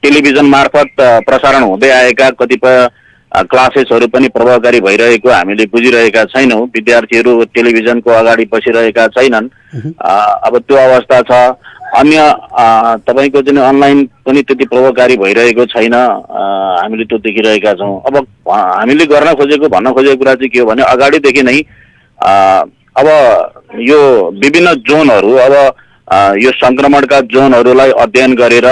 टेलिभिजन मार्फत प्रसारण हुँदै आएका कतिपय क्लासेसहरू पनि प्रभावकारी भइरहेको हामीले बुझिरहेका छैनौँ। विद्यार्थीहरू टेलिभिजनको अगाडि बसिरहेका छैनन्। अब त्यो अवस्था छ। अन्य तपाईँको चाहिँ अनलाइन पनि त्यति प्रभावकारी भइरहेको छैन, हामीले त्यो देखिरहेका छौँ। अब हामीले भन्न खोजेको कुरा चाहिँ के हो भने अगाडिदेखि नै अब यो विभिन्न जोनहरू अब यो संक्रमणका जोनहरूलाई अध्ययन गरेर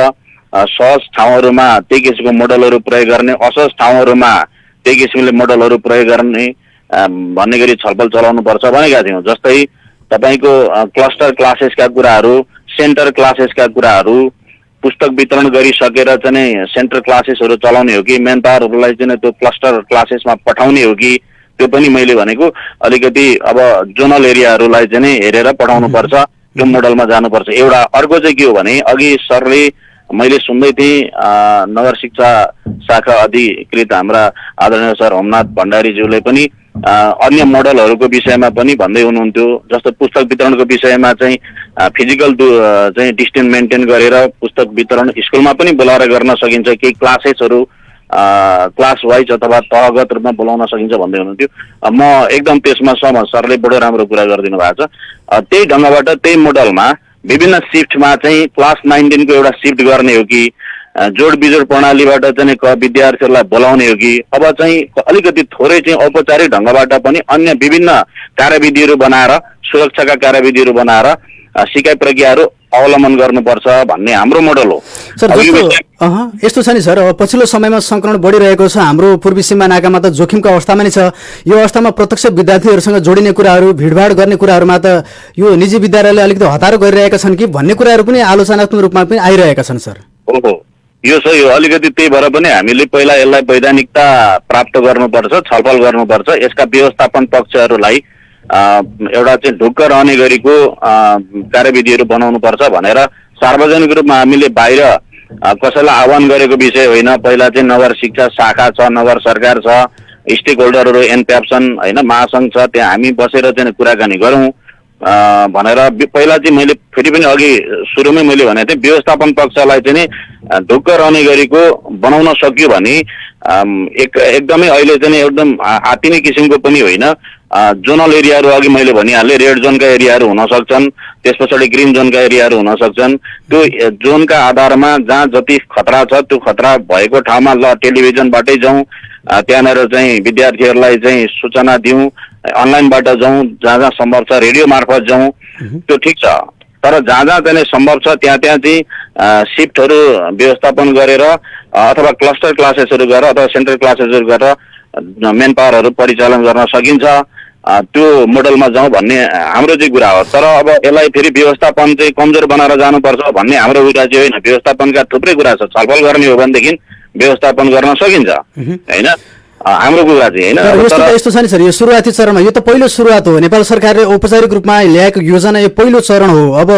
सहज ठाउँहरूमा त्यही किसिमको मोडलहरू प्रयोग गर्ने, असहज ठाउँहरूमा त्यही किसिमले मोडलहरू प्रयोग गर्ने भन्ने गरी छलफल चलाउनुपर्छ भनेका थियौँ। जस्तै तपाईँको क्लस्टर क्लासेसका कुराहरू, सेन्टर क्लासेसका कुराहरू, पुस्तक वितरण गरिसकेर चाहिँ सेन्टर क्लासेसहरू चलाउने हो कि मेन पावरहरूलाई चाहिँ त्यो क्लस्टर क्लासेसमा पठाउने हो कि, त्यो पनि मैले भनेको अलिकति अब जोनल एरियाहरूलाई चाहिँ हेरेर पठाउनुपर्छ, त्यो मोडलमा जानुपर्छ एउटा। अर्को चाहिँ के हो भने अघि सरले मैले सुन्दै थिएँ नगर शिक्षा शाखा अधिकृत हाम्रा आदरणीय सर होमनाथ भण्डारीज्यूले पनि अन्य मोडलहरूको विषयमा पनि भन्दै हुनुहुन्थ्यो। जस्तो पुस्तक वितरणको विषयमा चाहिँ फिजिकल चाहिँ डिस्टेन्स मेन्टेन गरेर पुस्तक वितरण स्कुलमा पनि बोलाएर गर्न सकिन्छ, केही क्लासेसहरू क्लास वाइज अथवा तहगत रूपमा बोलाउन सकिन्छ भन्दै हुनुहुन्थ्यो। म एकदम त्यसमा सहमत, सरले बडो राम्रो कुरा गरिदिनु भएको छ। त्यही ढङ्गबाट त्यही मोडलमा विभिन्न सिफ्टमा चाहिँ क्लास 19 को एउटा सिफ्ट गर्ने हो कि, जोड बिजोड प्रणालीबाट चाहिँ विद्यार्थीहरूलाई बोलाउने हो कि, अब चाहिँ अलिकति थोरै चाहिँ औपचारिक ढङ्गबाट पनि अन्य विभिन्न कार्यविधिहरू बनाएर, सुरक्षाका कार्यविधिहरू बनाएर सिकाइ प्रक्रियाहरू अवलम्बन गर्नुपर्छ भन्ने हाम्रो मोडल हो। सर यस्तो छ नि सर, अब पछिल्लो समयमा संक्रमण बढिरहेको छ, हाम्रो पूर्वी सीमा नाकामा त जोखिमको अवस्थामा नै छ। यो अवस्थामा प्रत्यक्ष विद्यार्थीहरूसँग जोडिने कुराहरू, भिडभाड गर्ने कुराहरूमा त यो निजी विद्यालयले अलिकति हतारो गरिरहेका छन् कि भन्ने कुराहरू पनि आलोचनात्मक रूपमा पनि आइरहेका छन् सर। हो यो सही हो, अलिकति त्यही भएर पनि हामीले पहिला यसलाई वैधानिकता प्राप्त गर्नुपर्छ, छलफल गर्नुपर्छ, यसका व्यवस्थापन पक्षहरूलाई एउटा चाहिँ ढुक्क रहने गरीको कार्यविधिहरू बनाउनुपर्छ भनेर सार्वजनिक रूपमा हामीले बाहिर कसैलाई आह्वान गरेको विषय होइन। पहिला चाहिँ नगर शिक्षा शाखा छ, नगर सरकार छ, स्टेक होल्डरहरू एनप्याप्सन होइन महासङ्घ छ, त्यहाँ हामी बसेर चाहिँ कुराकानी गरौँ भनेर पहिला चाहिँ मैले फेरि पनि अघि सुरुमै मैले भनेको थिएँ व्यवस्थापन पक्षलाई चाहिँ ढुक्क रहने गरीको बनाउन सक्यो भने एकदमै अहिले चाहिँ एकदम आतिने किसिमको पनि होइन। जोनल एरियाहरू अघि मैले भनिहालेँ, रेड जोनका एरियाहरू हुन सक्छन्, त्यस पछाडि ग्रिन जोनका एरियाहरू हुन सक्छन्। त्यो जोनका आधारमा जहाँ जति खतरा छ त्यो खतरा भएको ठाउँमा ल टेलिभिजनबाटै जाउँ, त्यहाँनिर चाहिँ विद्यार्थीहरूलाई चाहिँ सूचना दिउँ, अनलाइनबाट जाउँ, जहाँ जहाँ सम्भव छ रेडियो मार्फत जाउँ, त्यो ठिक छ। तर जहाँ जहाँ चाहिँ सम्भव छ त्यहाँ त्यहाँ चाहिँ सिफ्टहरू व्यवस्थापन गरेर अथवा क्लस्टर क्लासेसहरू गरेर अथवा सेन्ट्रल क्लासेसहरू गरेर मेन पावरहरू परिचालन गर्न सकिन्छ, त्यो मोडलमा जाउँ भन्ने हाम्रो चाहिँ कुरा हो। तर अब यसलाई फेरि व्यवस्थापन चाहिँ कमजोर बनाएर जानुपर्छ भन्ने हाम्रो कुरा चाहिँ होइन। व्यवस्थापनका थुप्रै कुरा छ, छलफल गर्ने हो भनेदेखि व्यवस्थापन गर्न सकिन्छ होइन, हाम्रो कुरा चाहिँ होइन। यस्तो छ नि सर, यो सुरुवाती चरणमा यो त पहिलो सुरुवात हो, नेपाल सरकारले औपचारिक रूपमा ल्याएको योजना यो पहिलो चरण हो। अब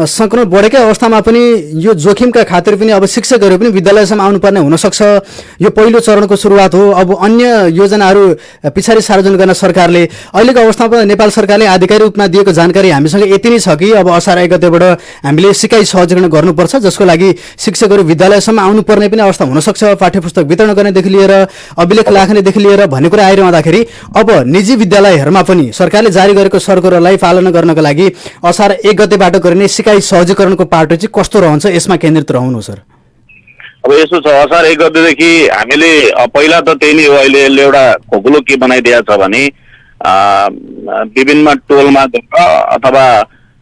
संक्रमण बढेकै अवस्थामा पनि यो जोखिमका खातिर पनि अब शिक्षकहरू पनि विद्यालयसम्म आउनुपर्ने हुनसक्छ, यो पहिलो चरणको सुरुवात हो। अब अन्य योजनाहरू पछाडि सार्वजनिक गर्न सरकारले अहिलेको अवस्थामा नेपाल सरकारले आधिकारिक रूपमा दिएको जानकारी हामीसँग यति नै छ कि अब असार 1 गतेबाट हामीले सिकाइ सहजीकरण गर्नुपर्छ, जसको लागि शिक्षकहरू विद्यालयसम्म आउनुपर्ने पनि अवस्था हुनसक्छ, पाठ्यपुस्तक वितरण गर्नेदेखि लिएर अभिलेख राख्नेदेखि लिएर भन्ने कुरा आइरहँदाखेरि अब निजी विद्यालयहरूमा पनि सरकारले जारी गरेको सर्कुलरलाई पालना गर्नको लागि असार 1 गतेबाट गरिने सिकाइ सहजीकरणको पाटो चाहिँ कस्तो रहन्छ, यसमा केन्द्रित रहनु सर। अब यस्तो छ, असार 1 गतेदेखि हामीले पहिला त त्यही नै हो। अहिले यसले एउटा खोकुलो के बनाइदिएको छ भने विभिन्न टोलमा अथवा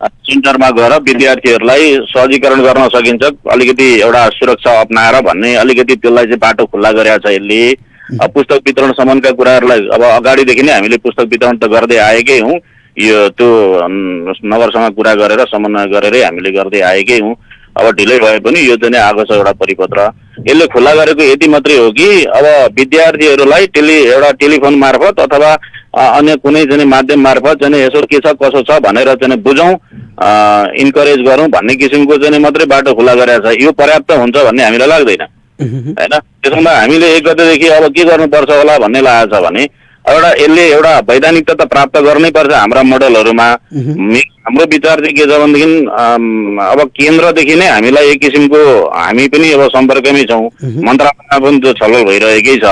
सेन्टरमा गएर विद्यार्थीहरूलाई सहजीकरण गर्न सकिन्छ, अलिकति एउटा सुरक्षा अप्नाएर भन्ने अलिकति त्यसलाई चाहिँ बाटो खुल्ला गरेको छ यसले। पुस्तक वितरण सम्बन्धका कुराहरूलाई अब अगाडिदेखि नै हामीले पुस्तक वितरण त गर्दै आएकै हौँ, यो त्यो नगरसँग कुरा गरेर समन्वय गरेरै हामीले गर्दै आएकै हौँ। अब ढिलै भए पनि यो चाहिँ आएको छ एउटा परिपत्र, यसले खुल्ला गरेको यति मात्रै हो कि अब विद्यार्थीहरूलाई एउटा टेलिफोन मार्फत अथवा अन्य कुनै चाहिँ माध्यम मार्फत चाहिँ यसो के छ कसो छ भनेर चाहिँ बुझौँ, इन्करेज गरौँ भन्ने किसिमको चाहिँ मात्रै बाटो खुल्ला गरेको छ। यो पर्याप्त हुन्छ भन्ने हामीलाई लाग्दैन होइन। त्यसमा हामीले 1 गतेदेखि अब के गर्नुपर्छ होला भन्ने लागेको छ भने एउटा यसले एउटा वैधानिकता त प्राप्त गर्नै पर्छ हाम्रा मोडलहरूमा। हाम्रो विचार चाहिँ के छ भनेदेखि अब केन्द्रदेखि नै हामीलाई एक किसिमको हामी पनि अब सम्पर्कमै छौँ, मन्त्रालयमा पनि जो छलफल भइरहेकै छ,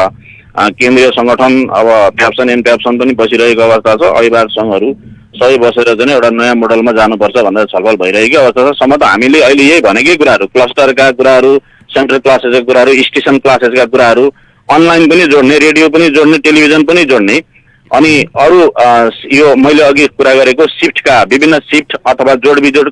केन्द्रीय सङ्गठन अब प्याप्सन एनप्याप्सन पनि बसिरहेको अवस्था छ, अभिभावक सङ्घहरू सबै बसेर चाहिँ एउटा नयाँ मोडलमा जानुपर्छ भनेर छलफल भइरहेकै अवस्था छ। सम्म त हामीले अहिले यही भनेकै कुराहरू, क्लस्टरका कुराहरू, सेन्ट्रल क्लासेसका कुराहरू, स्टेसन क्लासेसका कुराहरू, अनलाइन पनि जोड्ने, रेडियो पनि जोड्ने, टेलिभिजन पनि जोड्ने, अनि अरू यो मैले अघि कुरा गरेको शिफ्टका विभिन्न शिफ्ट अथवा जोडबिजोड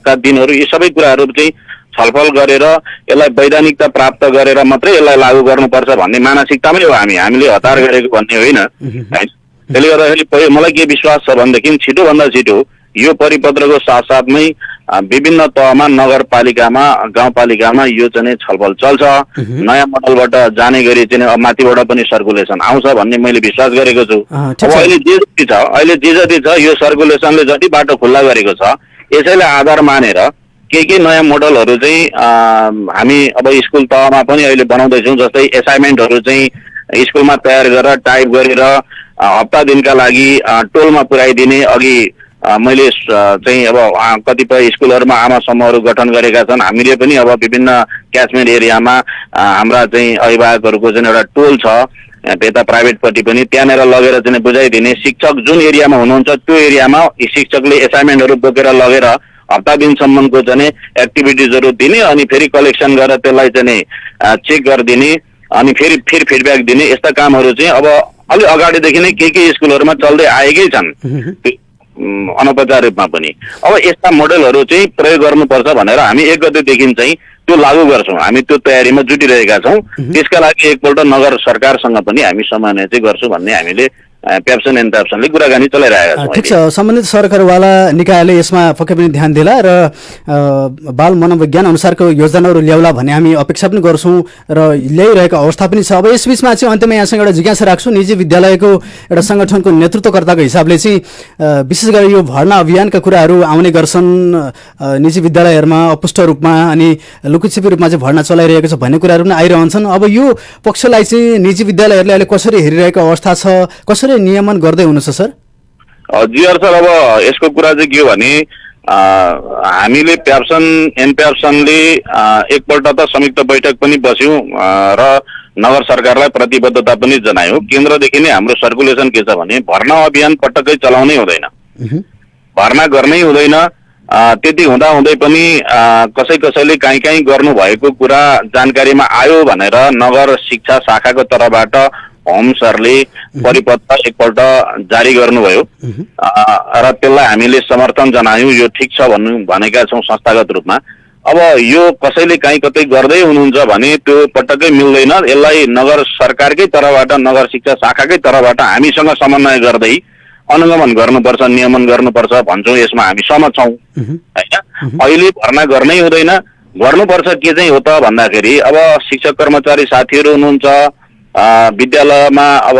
का दिनहरू यी सबै कुराहरू चाहिँ छलफल गरेर यसलाई वैधानिकता प्राप्त गरेर मात्रै यसलाई लागू गर्नुपर्छ भन्ने मानसिकतामै हो हामीले हतार गरेको भन्ने होइन हैन। त्यसले गर्दाखेरि मलाई के विश्वास छ भनेदेखि छिटोभन्दा छिटो यो परिपत्रको साथसाथमै विभिन्न तहमा नगरपालिकामा गाउँपालिकामा यो चाहिँ छलफल चल्छ। नयाँ मोडलबाट जाने गरी चाहिँ माथिबाट पनि सर्कुलेसन आउँछ भन्ने मैले विश्वास गरेको छु। अब अहिले जे जति छ यो सर्कुलेसनले जति बाटो खुल्ला गरेको छ यसैलाई आधार मानेर के नयाँ मोडलहरू चाहिँ हामी अब स्कुल तहमा पनि अहिले बनाउँदैछौँ। जस्तै एसाइनमेन्टहरू चाहिँ स्कुलमा तयार गरेर टाइप गरेर हप्ता दिनका लागि टोलमा पुर्याइदिने। अघि मैले चाहिँ अब कतिपय स्कुलहरूमा आमा समूहहरू गठन गरेका छन्। हामीले पनि अब विभिन्न क्याचमेन्ट एरियामा हाम्रा चाहिँ अभिभावकहरूको चाहिँ एउटा टोल छ त्यता प्राइभेटपट्टि पनि, त्यहाँनिर लगेर चाहिँ बुझाइदिने। शिक्षक जुन एरियामा हुनुहुन्छ त्यो एरियामा शिक्षकले एसाइनमेन्टहरू बोकेर लगेर हप्ता दिनसम्मको चाहिँ एक्टिभिटिजहरू दिने अनि फेरि कलेक्सन गरेर त्यसलाई चाहिँ चेक गरिदिने अनि फेरि फिडब्याक दिने। यस्ता कामहरू चाहिँ अब अलि अगाडिदेखि नै के स्कुलहरूमा चल्दै आएकै छन् अनौपचारिक रूपमा पनि। अब यस्ता मोडेलहरू चाहिँ प्रयोग गर्नुपर्छ भनेर हामी 1 गतेदेखि चाहिँ त्यो लागू गर्छौँ। हामी त्यो तयारीमा जुटिरहेका छौँ। त्यसका लागि एकपल्ट नगर सरकारसँग पनि हामी समन्वय चाहिँ गर्छौँ भन्ने हामीले प्याप्सन एन्ड प्याप्सनले कुराकानी चलाइरहेका छौँ। ठिक छ, सम्बन्धित सरकारवाला निकायले यसमा पक्कै पनि ध्यान दिला र बाल मनोविज्ञान अनुसारको योजनाहरू ल्याउला भन्ने हामी अपेक्षा पनि गर्छौँ र ल्याइरहेको अवस्था पनि छ। अब यसबिचमा चाहिँ अन्त्यमा यहाँसँग एउटा जिज्ञासा राख्छु। निजी विद्यालयको एउटा सङ्गठनको नेतृत्वकर्ताको हिसाबले चाहिँ विशेष गरी यो भर्ना अभियानका कुराहरू आउने गर्छन् निजी विद्यालयहरूमा अपुष्ट रूपमा अनि लुकुछिपी रूपमा चाहिँ भर्ना चलाइरहेको छ भन्ने कुराहरू पनि आइरहन्छन्। अब यो पक्षलाई चाहिँ निजी विद्यालयहरूले अहिले कसरी हेरिरहेको अवस्था छ, कसरी नियमन गर्दै हुनुहुन्छ सर? जिआर सर, अब यसको कुरा चाहिँ के हो भने हामीले प्याप्सन एन्ड प्याप्सनले एकपल्ट त संयुक्त बैठक पनि बस्यौँ र नगर सरकारलाई प्रतिबद्धता पनि जनायौँ। केन्द्रदेखि नै हाम्रो सर्कुलेसन के छ भने भर्ना अभियान पटक्कै चलाउनै हुँदैन, भर्ना गर्नै हुँदैन। त्यति हुँदै पनि कसैले काहीँ गर्नुभएको कुरा जानकारीमा आयो भनेर नगर शिक्षा शाखाको तर्फबाट होम सरले परिपत्र एकपल्ट जारी गर्नुभयो र त्यसलाई हामीले समर्थन जनायौँ। यो ठिक छ भनेका छौँ संस्थागत रूपमा। अब यो कसैले काहीँ कतै गर्दै हुनुहुन्छ भने त्यो पटक्कै मिल्दैन। यसलाई नगर सरकारकै तर्फबाट नगर शिक्षा शाखाकै तर्फबाट हामीसँग समन्वय गर्दै अनुगमन गर्नुपर्छ, नियमन गर्नुपर्छ भन्छौँ। यसमा हामी सहमत छौँ होइन। अहिले भर्ना गर्नै हुँदैन, गर्नुपर्छ के चाहिँ हो त भन्दाखेरि अब शिक्षक कर्मचारी साथीहरू हुनुहुन्छ विद्यालयमा अब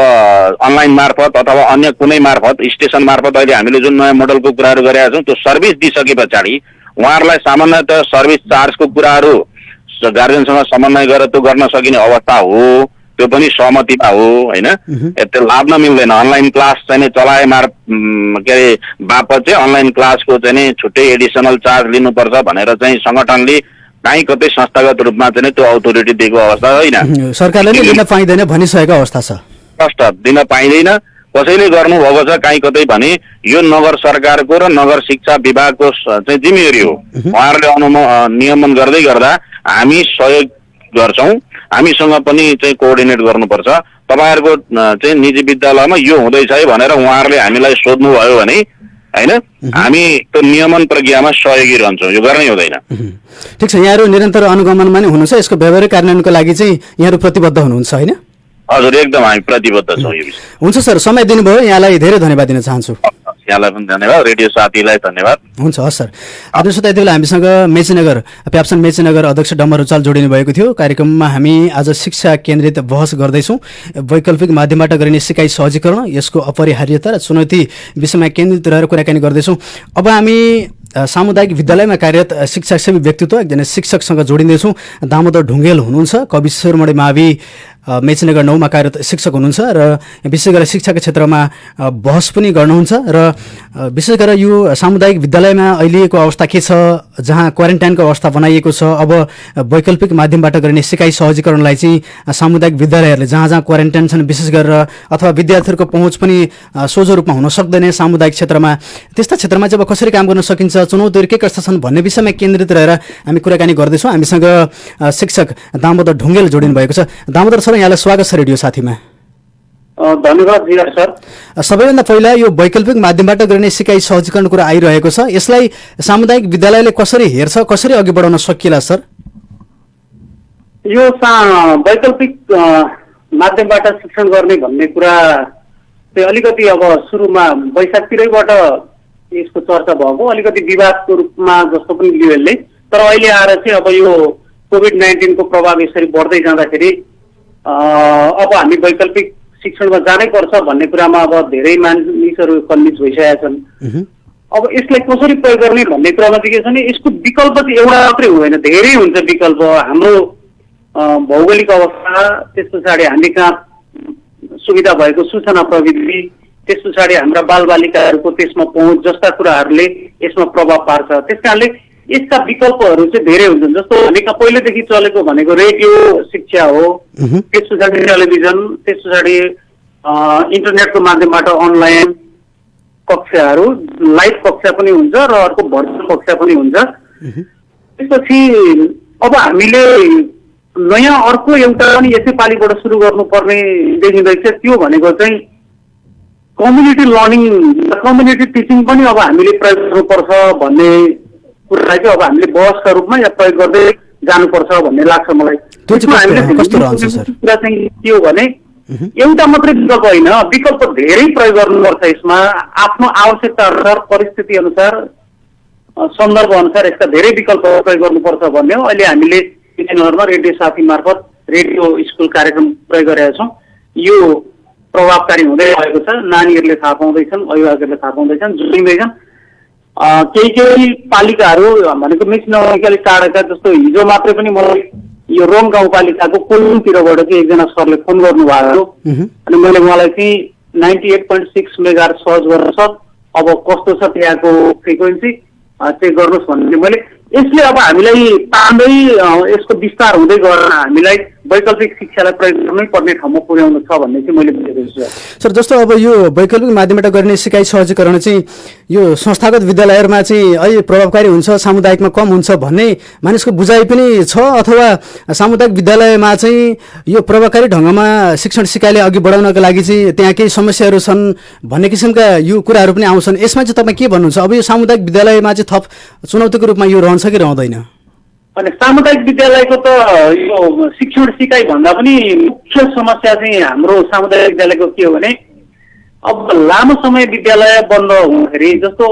अनलाइन मार्फत अथवा अन्य कुनै मार्फत स्टेसन मार्फत अहिले हामीले जुन नयाँ मोडलको कुराहरू गरेका छौँ त्यो सर्भिस दिइसके पछाडि उहाँहरूलाई सामान्यतः सर्भिस चार्जको कुराहरू गार्जियनसँग समन्वय गरेर त्यो गर्न सकिने अवस्था हो। त्यो पनि सहमतिमा हो होइन। त्यो लाभ मिल्दैन। अनलाइन क्लास चाहिँ चलाए के अरे बापत चाहिँ अनलाइन क्लासको चाहिँ छुट्टै एडिसनल चार्ज लिनुपर्छ भनेर चाहिँ सङ्गठनले काहीँ कतै संस्थागत रूपमा चाहिँ त्यो अथोरिटी दिएको अवस्था होइन। सरकारले नै दिन पाइँदैन भनिसकेको अवस्था छ। प्रष्ट दिन पाइँदैन, कसैले गर्नुभएको छ काहीँ कतै भने यो नगर सरकारको र नगर शिक्षा विभागको चाहिँ जिम्मेवारी हो। उहाँहरूले नियमन गर्दै गर्दा हामी सहयोग गर्छौँ। हामीसँग पनि चाहिँ कोअर्डिनेट गर्नुपर्छ। तपाईँहरूको चाहिँ निजी विद्यालयमा यो हुँदैछ है भनेर उहाँहरूले हामीलाई सोध्नुभयो भने होइन हामी त्यो नियमन प्रक्रियामा सहयोगी रहन्छौँ। यो गर्नै हुँदैन। ठिक छ, यहाँहरू निरन्तर अनुगमनमा नै हुनुहुन्छ। यसको व्यावहारिक कार्यान्वयनको लागि चाहिँ यहाँहरू प्रतिबद्ध हुनुहुन्छ होइन? हजुर, एकदम हामी प्रतिबद्ध छौँ यो विषय। हुन्छ सर, समय दिनुभयो, यहाँलाई धेरै धन्यवाद दिन चाहन्छु। यहाँलाई पनि धन्यवाद, रेडियो साथीलाई धन्यवाद। हुन्छ, हस् सर। आदरणीय श्रोता, यति बेला हामीसँग मेचीनगर प्याप्सन मेचीनगर अध्यक्ष डम्बर रुचाल जोडिनु भएको थियो। कार्यक्रममा हामी आज शिक्षा केन्द्रित बहस गर्दैछौँ। वैकल्पिक माध्यमबाट गरिने सिकाइ सहजीकरण, यसको अपरिहार्यता र चुनौती विषयमा केन्द्रित रहेर कुराकानी गर्दैछौँ। अब हामी सामुदायिक विद्यालयमा कार्यरत शिक्षासेवी व्यक्तित्व एकजना शिक्षकसँग जोडिँदैछौँ। दामोदर ढुङ्गेल हुनुहुन्छ, कविश्वरमणि मावि मेचीनगर 9 मा कार्यरत शिक्षक हुनुहुन्छ र विशेष गरेर शिक्षाको क्षेत्रमा बहस पनि गर्नुहुन्छ र विशेष गरेर यो सामुदायिक विद्यालयमा अहिलेको अवस्था के छ, जहाँ क्वारेन्टाइनको अवस्था बनाइएको छ। अब वैकल्पिक माध्यमबाट गरिने सिकाइ सहजीकरणलाई चाहिँ सामुदायिक विद्यालयहरूले जहाँ जहाँ क्वारेन्टाइन छन् विशेष गरेर अथवा विद्यार्थीहरूको पहुँच पनि सोझो रूपमा हुन सक्दैन सामुदायिक क्षेत्रमा, त्यस्ता क्षेत्रमा चाहिँ अब कसरी काम गर्न सकिन्छ, चुनौतीहरू के कस्ता छन् भन्ने विषयमा केन्द्रित रहेर हामी कुराकानी गर्दैछौँ। हामीसँग शिक्षक दामोदर ढुङ्गेल जोडिनु भएको छ। दामोदर सर, यहाँलाई स्वागत छ रेडियो साथीमा। धन्यवाद जिया सर। सबैभन्दा पहिला यो वैकल्पिक माध्यमबाट गर्ने सिकाइ सहजीकरण कुरा आइरहेको छ, यसलाई सामुदायिक विद्यालयले कसरी हेर्छ, कसरी अघि बढाउन सकिएला सर? यो वैकल्पिक माध्यमबाट शिक्षण गर्ने भन्ने कुरा चाहिँ अलिकति अब सुरुमा वैशाखतिरैबाट यसको चर्चा भएको, अलिकति विवादको रूपमा जस्तो पनि लियो यसले। तर अहिले आएर चाहिँ अब यो कोभिड-19 को प्रभाव यसरी बढ्दै जाँदाखेरि अब हामी वैकल्पिक शिक्षणमा जानै पर्छ भन्ने कुरामा अब धेरै मानिसहरू कन्भिन्स भइसकेका छन्। अब यसलाई कसरी प्रयोग गर्ने भन्ने कुरामा चाहिँ के छ भने यसको विकल्प चाहिँ एउटा मात्रै हुँदैन, धेरै हुन्छ विकल्प। हाम्रो भौगोलिक अवस्था, त्यस पछाडि हामी कहाँ सुविधा भएको सूचना प्रविधि, त्यस पछाडि हाम्रा बालबालिकाहरूको त्यसमा पहुँच जस्ता कुराहरूले यसमा प्रभाव पार्छ। त्यस कारणले यसका विकल्पहरू चाहिँ धेरै हुन्छन्। जस्तो हामी कहाँ पहिलेदेखि चलेको भनेको रेडियो शिक्षा हो, त्यस पछाडि टेलिभिजन, त्यस पछाडि इन्टरनेटको माध्यमबाट अनलाइन कक्षाहरू, लाइभ कक्षा पनि हुन्छ र अर्को भर्चुअल कक्षा पनि हुन्छ। त्यसपछि अब हामीले नयाँ अर्को एउटा पनि यसै पालिबाट सुरु गर्नुपर्ने देखिँदैछ, त्यो भनेको चाहिँ कम्युनिटी लर्निङ, कम्युनिटी टिचिङ पनि अब हामीले प्रयोग गर्नुपर्छ भन्ने कुरालाई चाहिँ अब हामीले बहसका रूपमा या प्रयोग गर्दै जानुपर्छ भन्ने लाग्छ मलाई। कुरा चाहिँ के हो भने एउटा मात्रै विकल्प होइन, विकल्प धेरै प्रयोग गर्नुपर्छ। यसमा आफ्नो आवश्यकता अनुसार, परिस्थिति अनुसार, सन्दर्भ अनुसार यसका धेरै विकल्प प्रयोग गर्नुपर्छ भन्ने हो। अहिले हामीले विद्यालयहरूमा रेडियो साथी मार्फत रेडियो स्कुल कार्यक्रम प्रयोग गरेका छौँ। यो प्रभावकारी हुँदै आएको छ। नानीहरूले थाहा पाउँदैछन्, अभिभावकहरूले थाहा पाउँदैछन्, जोडिँदैछन्। केही पालिकाहरू भनेको मिक्स नभएका अलिक टाढाका, जस्तो हिजो मात्रै पनि मलाई यो रोम गाउँपालिकाको कोलुङतिरबाट चाहिँ एकजना सरले फोन गर्नुभएको अनि मैले उहाँलाई चाहिँ 98.6 मेगाहर्ज सर्च गर्न सक, अब कस्तो छ त्यहाँको फ्रिक्वेन्सी चेक गर्नुहोस् भन्ने मैले। यसले अब हामीलाई तान्दै यसको विस्तार हुँदै गएर हामीलाई वैकल्पिक शिक्षालाई प्रयोग गर्नै पर्ने ठाउँमा पुर्याउनु छ भन्ने चाहिँ मैले बुझेको छु सर। जस्तो अब यो वैकल्पिक माध्यमबाट गर्ने सिकाइ सहजीकरण चाहिँ यो संस्थागत विद्यालयहरूमा चाहिँ अलि प्रभावकारी हुन्छ, सामुदायिकमा कम हुन्छ भन्ने मानिसको बुझाइ पनि छ, अथवा सामुदायिक विद्यालयमा चाहिँ यो प्रभावकारी ढङ्गमा शिक्षण सिकाइले अघि बढाउनका लागि चाहिँ त्यहाँ केही समस्याहरू छन् भन्ने किसिमका यो कुराहरू पनि आउँछन्। यसमा चाहिँ तपाईँ के भन्नुहुन्छ? अब यो सामुदायिक विद्यालयमा चाहिँ थप चुनौतीको रूपमा यो रहन्छ कि रहँदैन? अनि सामुदायिक विद्यालयको त यो शिक्षण सिकाइ भन्दा पनि मुख्य समस्या चाहिँ हाम्रो सामुदायिक विद्यालयको के हो भने अब लामो समय विद्यालय बन्द हुँदाखेरि, जस्तो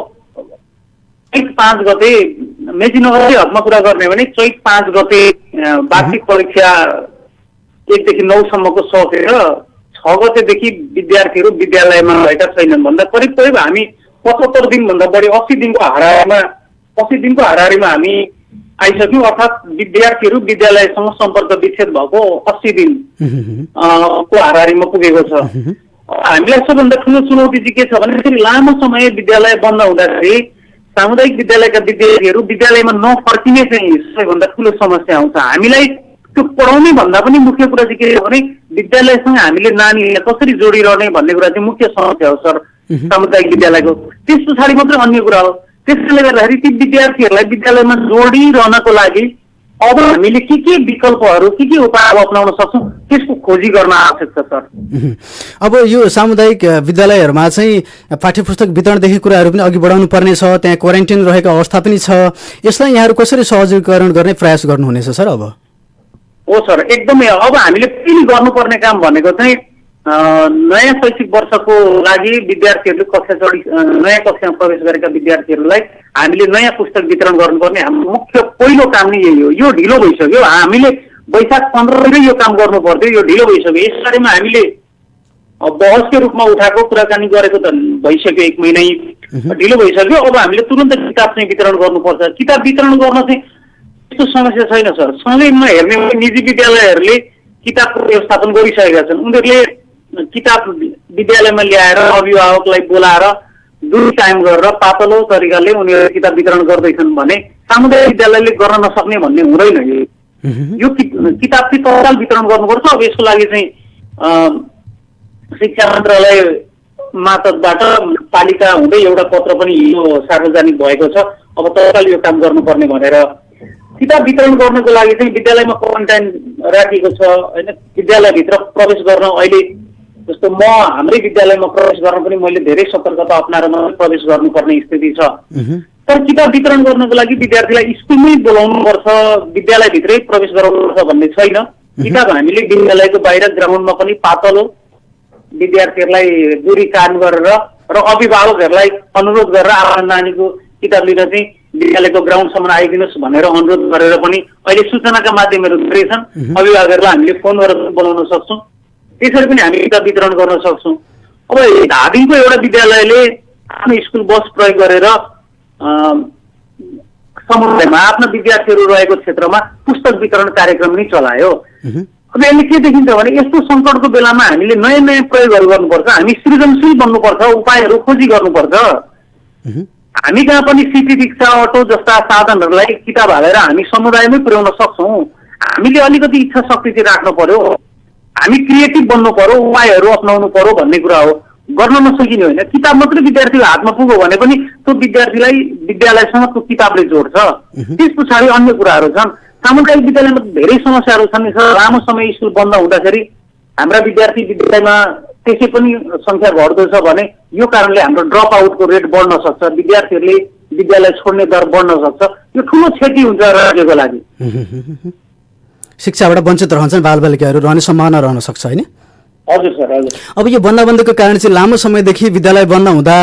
चैत 5 गते मेचीनगरकै हकमा कुरा गर्ने भने चैत 5 गते वार्षिक परीक्षा 1 देखि 9 सम्मको सकेर 6 गतेदेखि विद्यार्थीहरू विद्यालयमा भएका छैनन् भन्दा करिब करिब हामी 75 दिनभन्दा बढी 80 दिनको हाराहारीमा हामी आइसक्यौँ। अर्थात् विद्यार्थीहरू विद्यालयसँग सम्पर्क विच्छेद भएको 80 दिन को हाराहारीमा पुगेको छ। हामीलाई सबभन्दा ठुलो चुनौती चाहिँ के छ भने फेरि लामो समय विद्यालय बन्द हुँदाखेरि सामुदायिक विद्यालयका विद्यार्थीहरू विद्यालयमा नफर्किने चाहिँ सबैभन्दा ठुलो समस्या आउँछ। हामीलाई त्यो पढाउने भन्दा पनि मुख्य कुरा चाहिँ के हो भने विद्यालयसँग हामीले नानीहरूलाई कसरी जोडिरहने भन्ने कुरा चाहिँ मुख्य समस्या हो सर सामुदायिक विद्यालयको। त्यस पछाडि मात्रै अन्य कुरा हो। त्यसले गर्दाखेरि ती विद्यार्थीहरूलाई विद्यालयमा जोडिरहनको लागि अब हामीले के विकल्पहरू, के उपायहरू अप्नाउन सक्छौँ त्यसको खोजी गर्न आवश्यक छ सर। अब यो सामुदायिक विद्यालयहरूमा चाहिँ पाठ्यपुस्तक वितरणदेखि कुराहरू पनि अघि बढाउनु पर्ने छ, त्यहाँ क्वारेन्टाइन रहेको अवस्था पनि छ। यसलाई यहाँहरू कसरी सहजीकरण गर्ने प्रयास गर्नुहुनेछ सर? अब हो सर, एकदमै। अब हामीले फेरि गर्नुपर्ने काम भनेको चाहिँ नयाँ शैक्षिक वर्षको लागि विद्यार्थीहरूले नयाँ कक्षामा प्रवेश गरेका विद्यार्थीहरूलाई हामीले नयाँ पुस्तक वितरण गर्नुपर्ने हाम्रो मुख्य पहिलो काम नै यही हो। यो ढिलो भइसक्यो। हामीले वैशाख 15 यो काम गर्नु पर्थ्यो, यो ढिलो भइसक्यो। यस बारेमा हामीले बहसको रूपमा उठाएको कुराकानी गरेको त भइसक्यो, 1 महिना ढिलो भइसक्यो। अब हामीले तुरन्त किताब चाहिँ वितरण गर्नुपर्छ। किताब वितरण गर्न चाहिँ त्यस्तो समस्या छैन सर। सँगैमा हेर्ने निजी विद्यालयहरूले किताबको व्यवस्थापन गरिसकेका छन्। उनीहरूले किताब विद्यालयमा ल्याएर अभिभावकलाई बोलाएर दुई टाइम गरेर पातलो तरिकाले उनीहरूले किताब वितरण गर्दैछन् भने सामुदायिक विद्यालयले गर्न नसक्ने भन्ने हुँदैन। यो किताब चाहिँ तत्काल वितरण गर्नुपर्छ। अब यसको लागि चाहिँ शिक्षा मन्त्रालय मातहतबाट पालिका हुँदै एउटा पत्र पनि यो सार्वजनिक भएको छ। अब तत्काल यो काम गर्नुपर्ने भनेर किताब वितरण गर्नको लागि चाहिँ विद्यालयमा क्वारेन्टाइन राखिएको छ होइन। विद्यालयभित्र प्रवेश गर्न अहिले जस्तो म हाम्रै विद्यालयमा प्रवेश गर्न पनि मैले धेरै सतर्कता अप्नाएर मात्रै प्रवेश गर्नुपर्ने स्थिति छ। तर किताब वितरण गर्नको लागि विद्यार्थीलाई स्कुलमै बोलाउनुपर्छ, विद्यालयभित्रै प्रवेश गराउनुपर्छ भन्ने छैन। किताब हामीले विद्यालयको बाहिर ग्राउन्डमा पनि पातलो विद्यार्थीहरूलाई दूरी कायम गरेर र अभिभावकहरूलाई अनुरोध गरेर आफ्नो नानीको किताब लिन चाहिँ विद्यालयको ग्राउन्डसम्म आइदिनुहोस् भनेर अनुरोध गरेर पनि अहिले सूचनाका माध्यमहरू धेरै छन्। अभिभावकहरूलाई हामीले फोन गरेर बोलाउन सक्छौँ, त्यसरी पनि हामी किताब वितरण गर्न सक्छौँ। अब धादिङको एउटा विद्यालयले आफ्नो स्कुल बस प्रयोग गरेर समुदायमा आफ्ना विद्यार्थीहरू रहेको क्षेत्रमा पुस्तक वितरण कार्यक्रम पनि चलायो। अब यसले के देखिन्छ भने यस्तो सङ्कटको बेलामा हामीले नयाँ नयाँ प्रयोगहरू गर्नुपर्छ, हामी सृजनशील बन्नुपर्छ, उपायहरू खोजी गर्नुपर्छ। हामी कहाँ पनि सिटी रिक्सा अटो जस्ता साधनहरूलाई किताब हालेर हामी समुदायमै पुर्याउन सक्छौँ। हामीले अलिकति इच्छा शक्ति चाहिँ राख्नु पर्यो, हामी क्रिएटिभ बन्नु पर्यो, उपायहरू अप्नाउनु पर्यो भन्ने कुरा हो। गर्न नसकिने होइन, किताब मात्रै विद्यार्थीको हातमा पुग्यो भने पनि त्यो विद्यार्थीलाई विद्यालयसँग त्यो किताबले जोड्छ। त्यस पछाडि अन्य कुराहरू छन्। सामुदायिक विद्यालयमा धेरै समस्याहरू छन्। लामो समय स्कुल बन्द हुँदाखेरि हाम्रा विद्यार्थी विद्यालयमा त्यसै पनि सङ्ख्या घट्दो छ भने यो कारणले हाम्रो ड्रप आउटको रेट बढ्न सक्छ, विद्यार्थीहरूले विद्यालय छोड्ने दर बढ्न सक्छ। यो ठुलो क्षति हुन्छ राज्यको लागि। शिक्षाबाट वञ्चित रहन्छन् बालबालिकाहरू, रहने सम्भावना रहन सक्छ होइन? हजुर सर, हजुर। अब यो बन्दाबन्दीको कारण चाहिँ लामो समयदेखि विद्यालय बन्द हुँदा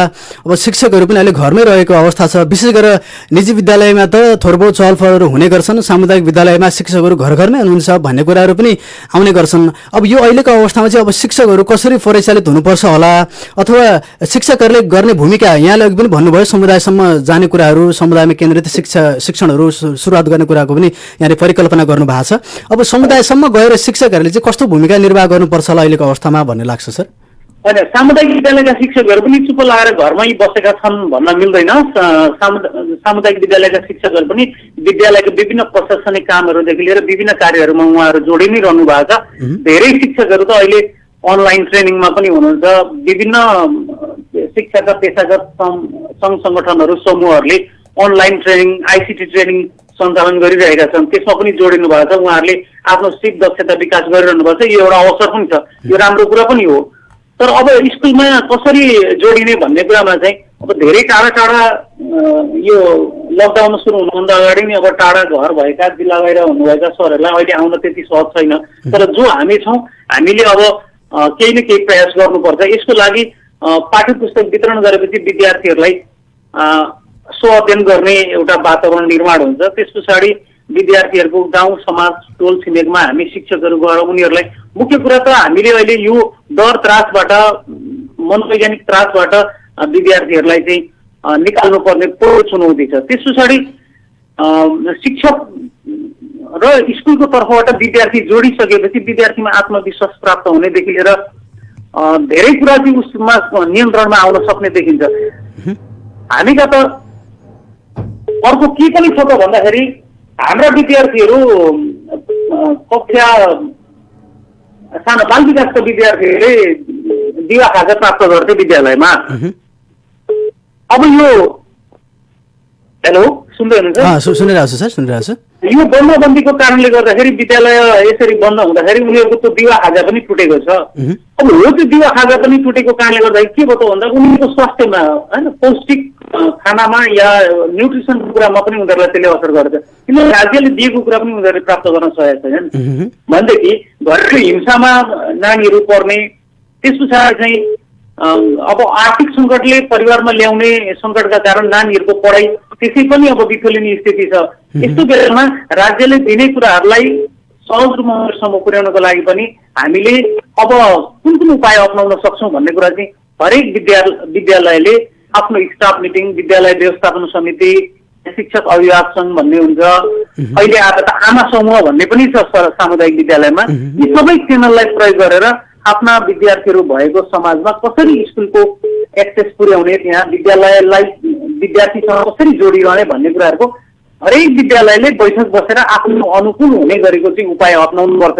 अब शिक्षकहरू पनि अहिले घरमै रहेको अवस्था छ। विशेष गरेर निजी विद्यालयमा त थोरबो चहलपहलहरू हुने गर्छन्, सामुदायिक विद्यालयमा शिक्षकहरू घर घरमै हुनुहुन्छ भन्ने कुराहरू पनि आउने गर्छन्। अब यो अहिलेको अवस्थामा चाहिँ अब शिक्षकहरू कसरी परिचालित हुनुपर्छ होला, अथवा शिक्षकहरूले गर्ने भूमिका यहाँले अघि पनि भन्नुभयो समुदायसम्म जाने कुराहरू, समुदायमा केन्द्रित शिक्षणहरू सुरुवात गर्ने कुराको पनि यहाँले परिकल्पना गर्नुभएको छ। अब समुदायसम्म गएर शिक्षकहरूले चाहिँ कस्तो भूमिका निर्वाह गर्नुपर्छ होला अहिलेको अवस्थामा भन्ने लाग्छ सर? होइन, सामुदायिक विद्यालयका शिक्षकहरू पनि चुप लगाएर घरमै बसेका छन् भन्न मिल्दैन। सामुदायिक विद्यालयका शिक्षकहरू पनि विद्यालयका विभिन्न प्रशासनिक कामहरूदेखि लिएर विभिन्न कार्यहरूमा उहाँहरू जोडि नै रहनु भएको छ। धेरै शिक्षकहरू त अहिले अनलाइन ट्रेनिङमा पनि हुनुहुन्छ। विभिन्न शिक्षाका पेसागत सङ्घ सङ्गठनहरू, समूहहरूले अनलाइन ट्रेनिङ, आइसिटी ट्रेनिङ सञ्चालन गरिरहेका छन्, त्यसमा पनि जोडिनु भएको छ। उहाँहरूले आफ्नो सिप दक्षता विकास गरिरहनु भएको छ। यो एउटा अवसर पनि छ, यो राम्रो कुरा पनि हो। तर अब स्कुलमा कसरी जोडिने भन्ने कुरामा चाहिँ अब धेरै टाढा टाढा यो लकडाउन सुरु हुनुभन्दा अगाडि नै अब टाढा घर भएका, जिल्ला बाहिर हुनुभएका सरहरूलाई अहिले आउन त्यति सहज छैन। तर जो हामी छौँ, हामीले अब केही न केही प्रयास गर्नुपर्छ। यसको लागि पाठ्य पुस्तक वितरण गरेपछि विद्यार्थीहरूलाई स्व-अध्ययन गर्ने एउटा वातावरण निर्माण हुन्छ। त्यस पछाडि विद्यार्थीहरूको गाउँ समाज टोल छिमेकमा हामी शिक्षकहरू गएर उनीहरूलाई मुख्य कुरा त हामीले अहिले यो डर त्रासबाट, मनोवैज्ञानिक त्रासबाट विद्यार्थीहरूलाई चाहिँ निकाल्नु पर्ने ठुलो चुनौती छ। त्यस पछाडि शिक्षक र स्कुलको तर्फबाट विद्यार्थी जोडिसकेपछि विद्यार्थीमा आत्मविश्वास प्राप्त हुनेदेखि लिएर धेरै कुरा चाहिँ उसमा नियन्त्रणमा आउन सक्ने देखिन्छ। हामीका त अर्को के पनि छ त भन्दाखेरि हाम्रा विद्यार्थीहरू कक्षा सानो बाल विकासका विद्यार्थीहरूले दिवा खाजा प्राप्त गर्थे विद्यालयमा। अब यो हेलो सुन्दै हुनुहुन्छ? सुनिरहेको छु सर, सुनिरहेको छु। यो बन्दबन्दीको कारणले गर्दाखेरि विद्यालय यसरी बन्द हुँदाखेरि उनीहरूको त्यो दिवा खाजा पनि टुटेको छ। अब हो त्यो दिवा खाजा पनि टुटेको कारणले गर्दाखेरि के भयो त भन्दा उनीहरूको स्वास्थ्यमा, होइन, पौष्टिक खानामा या न्युट्रिसनको कुरामा पनि उनीहरूलाई त्यसले असर गर्छ। किनभने राज्यले दिएको कुरा पनि उनीहरूले प्राप्त गर्न सकेका छैनन्। भनेदेखि घरको हिंसामा नानीहरू पर्ने, त्यस पछाडि चाहिँ अब आर्थिक सङ्कटले परिवारमा ल्याउने सङ्कटका कारण नानीहरूको पढाइ त्यसै पनि अब बिथोलिने स्थिति छ। यस्तो बेलामा राज्यले दिने कुराहरूलाई सहज रूपमा उनीहरूसम्म पुर्याउनको लागि पनि हामीले अब कुन कुन उपाय अप्नाउन सक्छौँ भन्ने कुरा चाहिँ हरेक विद्यालयले आफ्नो स्टाफ मिटिङ, विद्यालय व्यवस्थापन समिति, शिक्षक अभिभावक सङ्घ भन्ने हुन्छ, अहिले आएर त आमा समूह भन्ने पनि छ सामुदायिक विद्यालयमा। यी सबै च्यानललाई प्रयोग गरेर आफ्ना विद्यार्थीहरू भएको समाजमा कसरी स्कुलको एक्सेस पुर्याउने, त्यहाँ विद्यालयलाई विद्यार्थीसँग कसरी जोडिरहने भन्ने कुराहरूको हरेक विद्यालयले बैठक बसेर आफ्नो अनुकूल हुने गरेको चाहिँ उपाय अप्नाउनुपर्छ।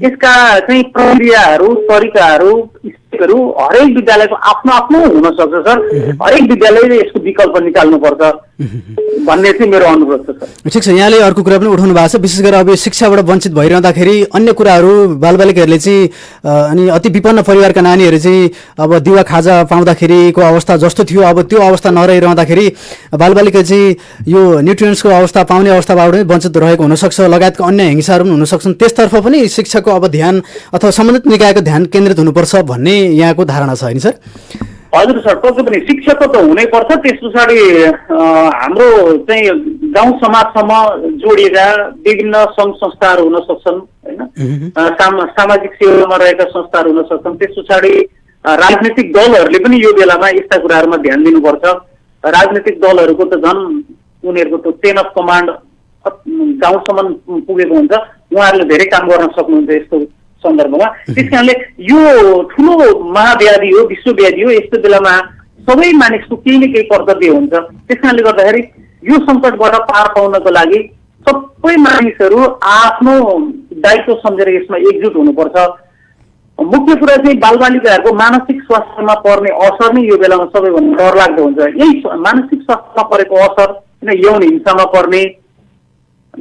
यसका चाहिँ प्रक्रियाहरू, तरिकाहरू, स्टेपहरू हरेक विद्यालयको आफ्नो आफ्नो हुन सक्छ सर। हरेक विद्यालयले यसको विकल्प निकाल्नुपर्छ। भन्ने चाहिँ मेरो अनुरोध छ सर। ठिक छ, यहाँले अर्को कुरा पनि उठाउनु भएको छ, विशेष गरेर अब यो शिक्षाबाट वञ्चित भइरहँदाखेरि अन्य कुराहरू बालबालिकाहरूले चाहिँ अनि अति विपन्न परिवारका नानीहरू चाहिँ अब दिवा खाजा पाउँदाखेरिको अवस्था जस्तो थियो अब त्यो अवस्था नरहिरहँदाखेरि बालबालिका चाहिँ यो न्युट्रियन्ट्सको अवस्था पाउने अवस्थाबाट पनि वञ्चित रहेको हुनसक्छ, लगायतका अन्य हिंसाहरू पनि हुनसक्छन्। त्यसतर्फ पनि शिक्षाको अब ध्यान अथवा सम्बन्धित निकायको ध्यान केन्द्रित हुनुपर्छ भन्ने यहाँको धारणा छ होइन सर? हजुर सर, पक्कै पनि शिक्षाको त हुनैपर्छ। त्यस पछाडि हाम्रो चाहिँ गाउँ समाजसम्म जोडिएका विभिन्न सङ्घ संस्थाहरू हुन सक्छन् होइन, सामाजिक सेवामा रहेका संस्थाहरू हुन सक्छन्। त्यस पछाडि राजनीतिक दलहरूले पनि यो बेलामा यस्ता कुराहरूमा ध्यान दिनुपर्छ। राजनीतिक दलहरूको त झन् उनीहरूको त चेन अफ कमान्ड गाउँसम्म पुगेको हुन्छ, उहाँहरूले धेरै काम गर्न सक्नुहुन्छ यस्तो सन्दर्भमा। त्यस कारणले यो ठुलो महाव्याधि हो, विश्वव्याधि हो। यस्तो बेलामा सबै मानिसको केही न केही कर्तव्य हुन्छ। त्यस कारणले गर्दाखेरि यो सङ्कटबाट पार पाउनको लागि सबै मानिसहरू आफ्नो दायित्व सम्झेर यसमा एकजुट हुनुपर्छ। मुख्य कुरा चाहिँ बालबालिकाहरूको मानसिक स्वास्थ्यमा पर्ने असर नै यो बेलामा सबैभन्दा डरलाग्दो हुन्छ। यही मानसिक स्वास्थ्यमा परेको असर यौन हिंसामा पर्ने,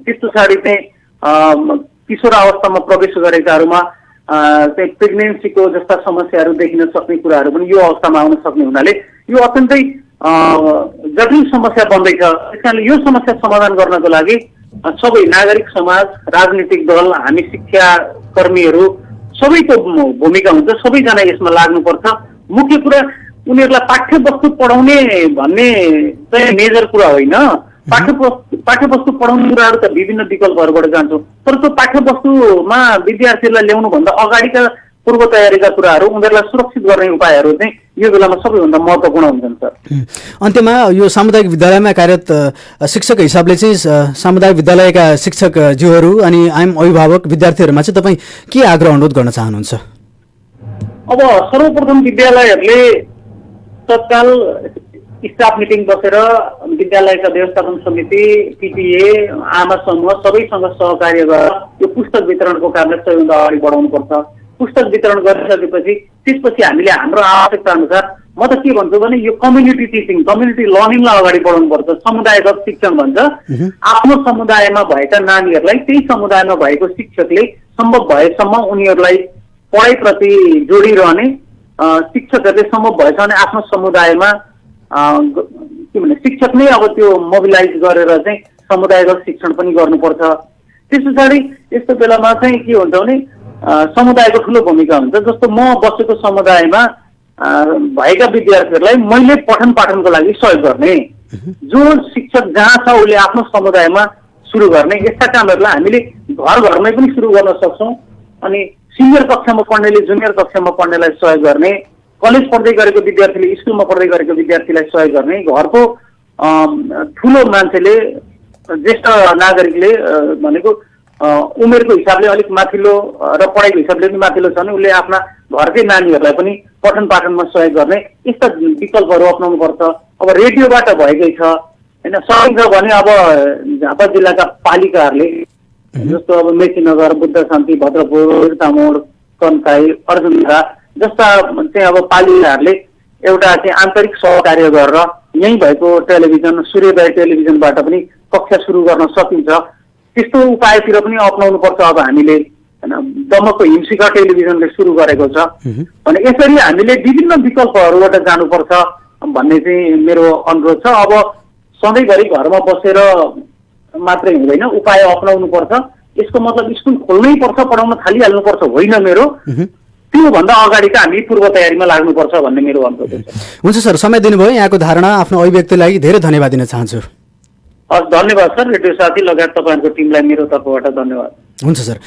त्यस पछाडि चाहिँ किशोर अवस्थामा प्रवेश गरेकाहरूमा चाहिँ प्रेग्नेन्सीको जस्ता समस्याहरू देखिन सक्ने कुराहरू पनि यो अवस्थामा आउन सक्ने हुनाले यो अत्यन्तै जटिल समस्या बन्दैछ। त्यस कारणले यो समस्या समाधान गर्नको लागि सबै नागरिक समाज, राजनीतिक दल, हामी शिक्षा कर्मीहरू सबैको भूमिका हुन्छ। सबैजना यसमा लाग्नुपर्छ। मुख्य कुरा उनीहरूलाई पाठ्यवस्तु पढाउने भन्ने चाहिँ मेजर कुरा होइन। पाठ्यवस्तु पढाउने कुराहरू त विभिन्न विकल्पहरूबाट जान्छौँ, तर त्यो पाठ्यवस्तुमा विद्यार्थीहरूलाई ल्याउनुभन्दा अगाडिका पूर्व तयारीका कुराहरू, उनीहरूलाई सुरक्षित गर्ने उपायहरू चाहिँ यो बेलामा सबैभन्दा महत्त्वपूर्ण हुन्छन् सर। अन्त्यमा यो सामुदायिक विद्यालयमा कार्यरत शिक्षक हिसाबले चाहिँ सामुदायिक विद्यालयका शिक्षकज्यूहरू अनि आम अभिभावक विद्यार्थीहरूमा चाहिँ तपाईँ के आग्रह अनुरोध गर्न चाहनुहुन्छ? अब सर्वप्रथम विद्यालयहरूले तत्काल स्टाफ मिटिङ बसेर विद्यालयका व्यवस्थापन समिति, पिटिए, आमा समूह सबैसँग सहकार्य गरेर यो पुस्तक वितरणको कार्यलाई सबैभन्दा अगाडि बढाउनुपर्छ। पुस्तक वितरण गरिसकेपछि त्यसपछि हामीले हाम्रो आवश्यकता अनुसार म त के भन्छु भने यो कम्युनिटी टिचिङ, कम्युनिटी लर्निङलाई अगाडि बढाउनुपर्छ। समुदायगत शिक्षण भन्छ। आफ्नो समुदायमा भएका नानीहरूलाई त्यही समुदायमा भएको शिक्षकले सम्भव भएसम्म उनीहरूलाई पढाइप्रति जोडिरहने, शिक्षकहरूले सम्भव भएछ भने आफ्नो समुदायमा के भने शिक्षक नै अब त्यो मोबिलाइज गरेर चाहिँ समुदायगत शिक्षण पनि गर्नुपर्छ। त्यस पछाडि यस्तो बेलामा चाहिँ के हुन्छ भने समुदायको ठुलो भूमिका हुन्छ। जस्तो म बसेको समुदायमा भएका विद्यार्थीहरूलाई मैले पठन पाठनको लागि सहयोग गर्ने, जो शिक्षक जहाँ छ उसले आफ्नो समुदायमा सुरु गर्ने, यस्ता कामहरूलाई हामीले घर घरमै पनि सुरु गर्न सक्छौँ। अनि सिनियर कक्षामा पढ्नेले जुनियर कक्षामा पढ्नेलाई सहयोग गर्ने, कलेज पढ्दै गरेको विद्यार्थीले स्कुलमा पढ्दै गरेको विद्यार्थीलाई सहयोग गर्ने, घरको ठुलो मान्छेले, ज्येष्ठ नागरिकले भनेको उमेरको हिसाबले अलिक माथिल्लो र पढाइको हिसाबले पनि माथिल्लो छ भने उसले आफ्ना घरकै नानीहरूलाई पनि पठन पाठनमा सहयोग गर्ने, यस्ता विकल्पहरू अप्नाउनुपर्छ। अब रेडियोबाट भएकै छ होइन, सकिन्छ भने अब झापा जिल्लाका पालिकाहरूले जस्तो अब मेचीनगर, बुद्ध शान्ति, भद्रपुर, तामोड, कन्काई, अर्जुनधारा जस्ता चाहिँ अब पालिकाहरूले एउटा चाहिँ आन्तरिक सहकार्य गरेर यहीँ भएको टेलिभिजन, सूर्योदय टेलिभिजनबाट पनि कक्षा सुरु गर्न सकिन्छ। त्यस्तो उपायतिर पनि अप्नाउनुपर्छ। अब हामीले होइन दमकको हिमशिखा टेलिभिजनले सुरु गरेको छ भने यसरी हामीले विभिन्न विकल्पहरूबाट जानुपर्छ भन्ने चाहिँ मेरो अनुरोध छ। अब सधैँभरि घरमा बसेर मात्रै हुँदैन, उपाय अप्नाउनुपर्छ। यसको मतलब स्कुल खोल्नै पर्छ, पढाउन थालिहाल्नुपर्छ होइन मेरो। त्योभन्दा अगाडिका हामी पूर्व तयारीमा लाग्नुपर्छ भन्ने मेरो अनुरोध छ। हुन्छ सर, समय दिनुभयो। यहाँको धारणा, आफ्नो अभिव्यक्तिको लागि धेरै धन्यवाद दिन चाहन्छु। हस्, धन्यवाद सर। रेडियो साथी लगायत तपाईँहरूको टिमलाई मेरो तर्फबाट धन्यवाद। हुन्छ सर।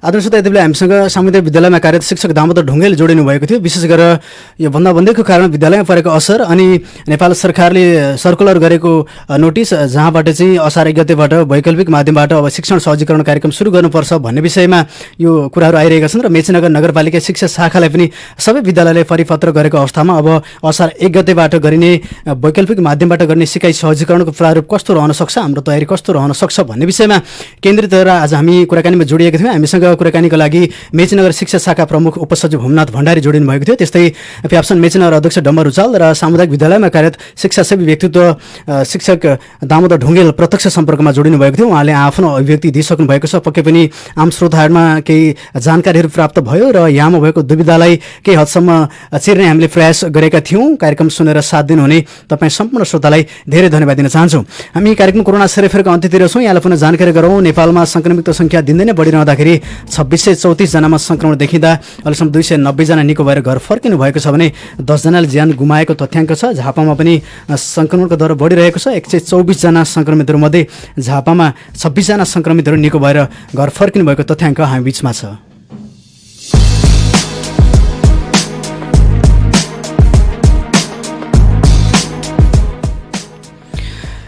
आदरणीय श्रोता, यति बेला हामीसँग सामुदायिक विद्यालयमा कार्यरत शिक्षक दामोदर ढुङ्गेल जोडिनु भएको थियो। विशेष गरेर यो बन्दाबन्दीको कारण विद्यालयमा परेको असर अनि नेपाल सरकारले सर्कुलर गरेको नोटिस जहाँबाट चाहिँ असार 1 गतेबाट वैकल्पिक माध्यमबाट अब शिक्षण सहजीकरण कार्यक्रम सुरु गर्नुपर्छ भन्ने विषयमा यो कुराहरू आइरहेका छन् र मेचीनगर नगरपालिका शिक्षा शाखालाई पनि सबै विद्यालयले परिपत्र गरेको अवस्थामा अब असार 1 गतेबाट गरिने वैकल्पिक माध्यमबाट गर्ने सिकाइ सहजीकरणको प्रारूप कस्तो रहन सक्छ, हाम्रो तयारी कस्तो रहन सक्छ भन्ने विषयमा केन्द्रित रहेर आज हामी कुराकानी कुराकानीमा जोडिएका थियौँ। हामीसँग कुराकानीको लागि मेचीनगर शिक्षा शाखा प्रमुख उपसचिव भूमनाथ भण्डारी जोडिनु भएको थियो। त्यस्तै प्याप्सन मेचीनगर अध्यक्ष डम्बर रुचाल र सामुदायिक विद्यालयमा कार्यरत शिक्षासेवी व्यक्तित्व शिक्षक दामोदर ढुङ्गेल प्रत्यक्ष सम्पर्कमा जोडिनु भएको थियो। उहाँले आफ्नो अभिव्यक्ति दिइसक्नु भएको छ। पक्कै पनि आम श्रोताहरूमा केही जानकारीहरू प्राप्त भयो र यहाँमा भएको दुविधालाई केही हदसम्म चिर्ने हामीले प्रयास गरेका थियौँ। कार्यक्रम सुनेर साथ दिनुहुने तपाईँ सम्पूर्ण श्रोतालाई धेरै धन्यवाद दिन चाहन्छु। हामी कार्यक्रम कोरोना सेरोफेरको अन्त्यतिर छौँ। यहाँलाई पुनः जानकारी गरौँ। नेपालमा सङ्क्रमितको सङ्ख्या दिनदिनै बढिरहँदाखेरि 2634 जनामा सङ्क्रमण देखिँदा अहिलेसम्म 290 जना निको भएर घर फर्किनु भएको छ भने 10 जनाले ज्यान गुमाएको तथ्याङ्क छ। झापामा पनि सङ्क्रमणको दर बढिरहेको छ। 124 जना सङ्क्रमितहरूमध्ये झापामा 26 जना सङ्क्रमितहरू निको भएर घर फर्किनु भएको तथ्याङ्क हामी बीचमा छ।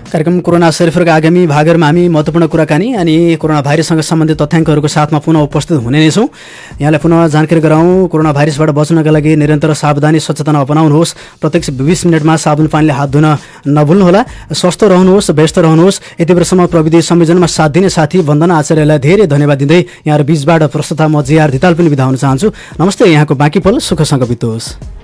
कार्यक्रम कोरोना सेरोफेरको आगामी भागहरूमा हामी महत्त्वपूर्ण कुराकानी अनि कोरोना भाइरससँग सम्बन्धित तथ्याङ्कहरूको साथमा पुनः उपस्थित हुने नै छौँ। यहाँलाई पुनः जानकारी गराउँ। कोरोना भाइरसबाट बच्नका लागि निरन्तर सावधानी सचेतना अपनाउनुहोस्। प्रत्येक 20 मिनटमा साबुन पानीले हात धुन नभुल्नुहोला। स्वस्थ रहनुहोस्, व्यस्त रहनुहोस्। यति बेरसम्म प्रविधि संयोजनमा साथ दिने साथी वन्दना आचार्यलाई धेरै धन्यवाद दिँदै यहाँ बीचबाट प्रस्तुता म जिआर धिताल पनि बिदा हुन चाहन्छु। नमस्ते। यहाँको बाँकी पल सुखसँग बितोस्।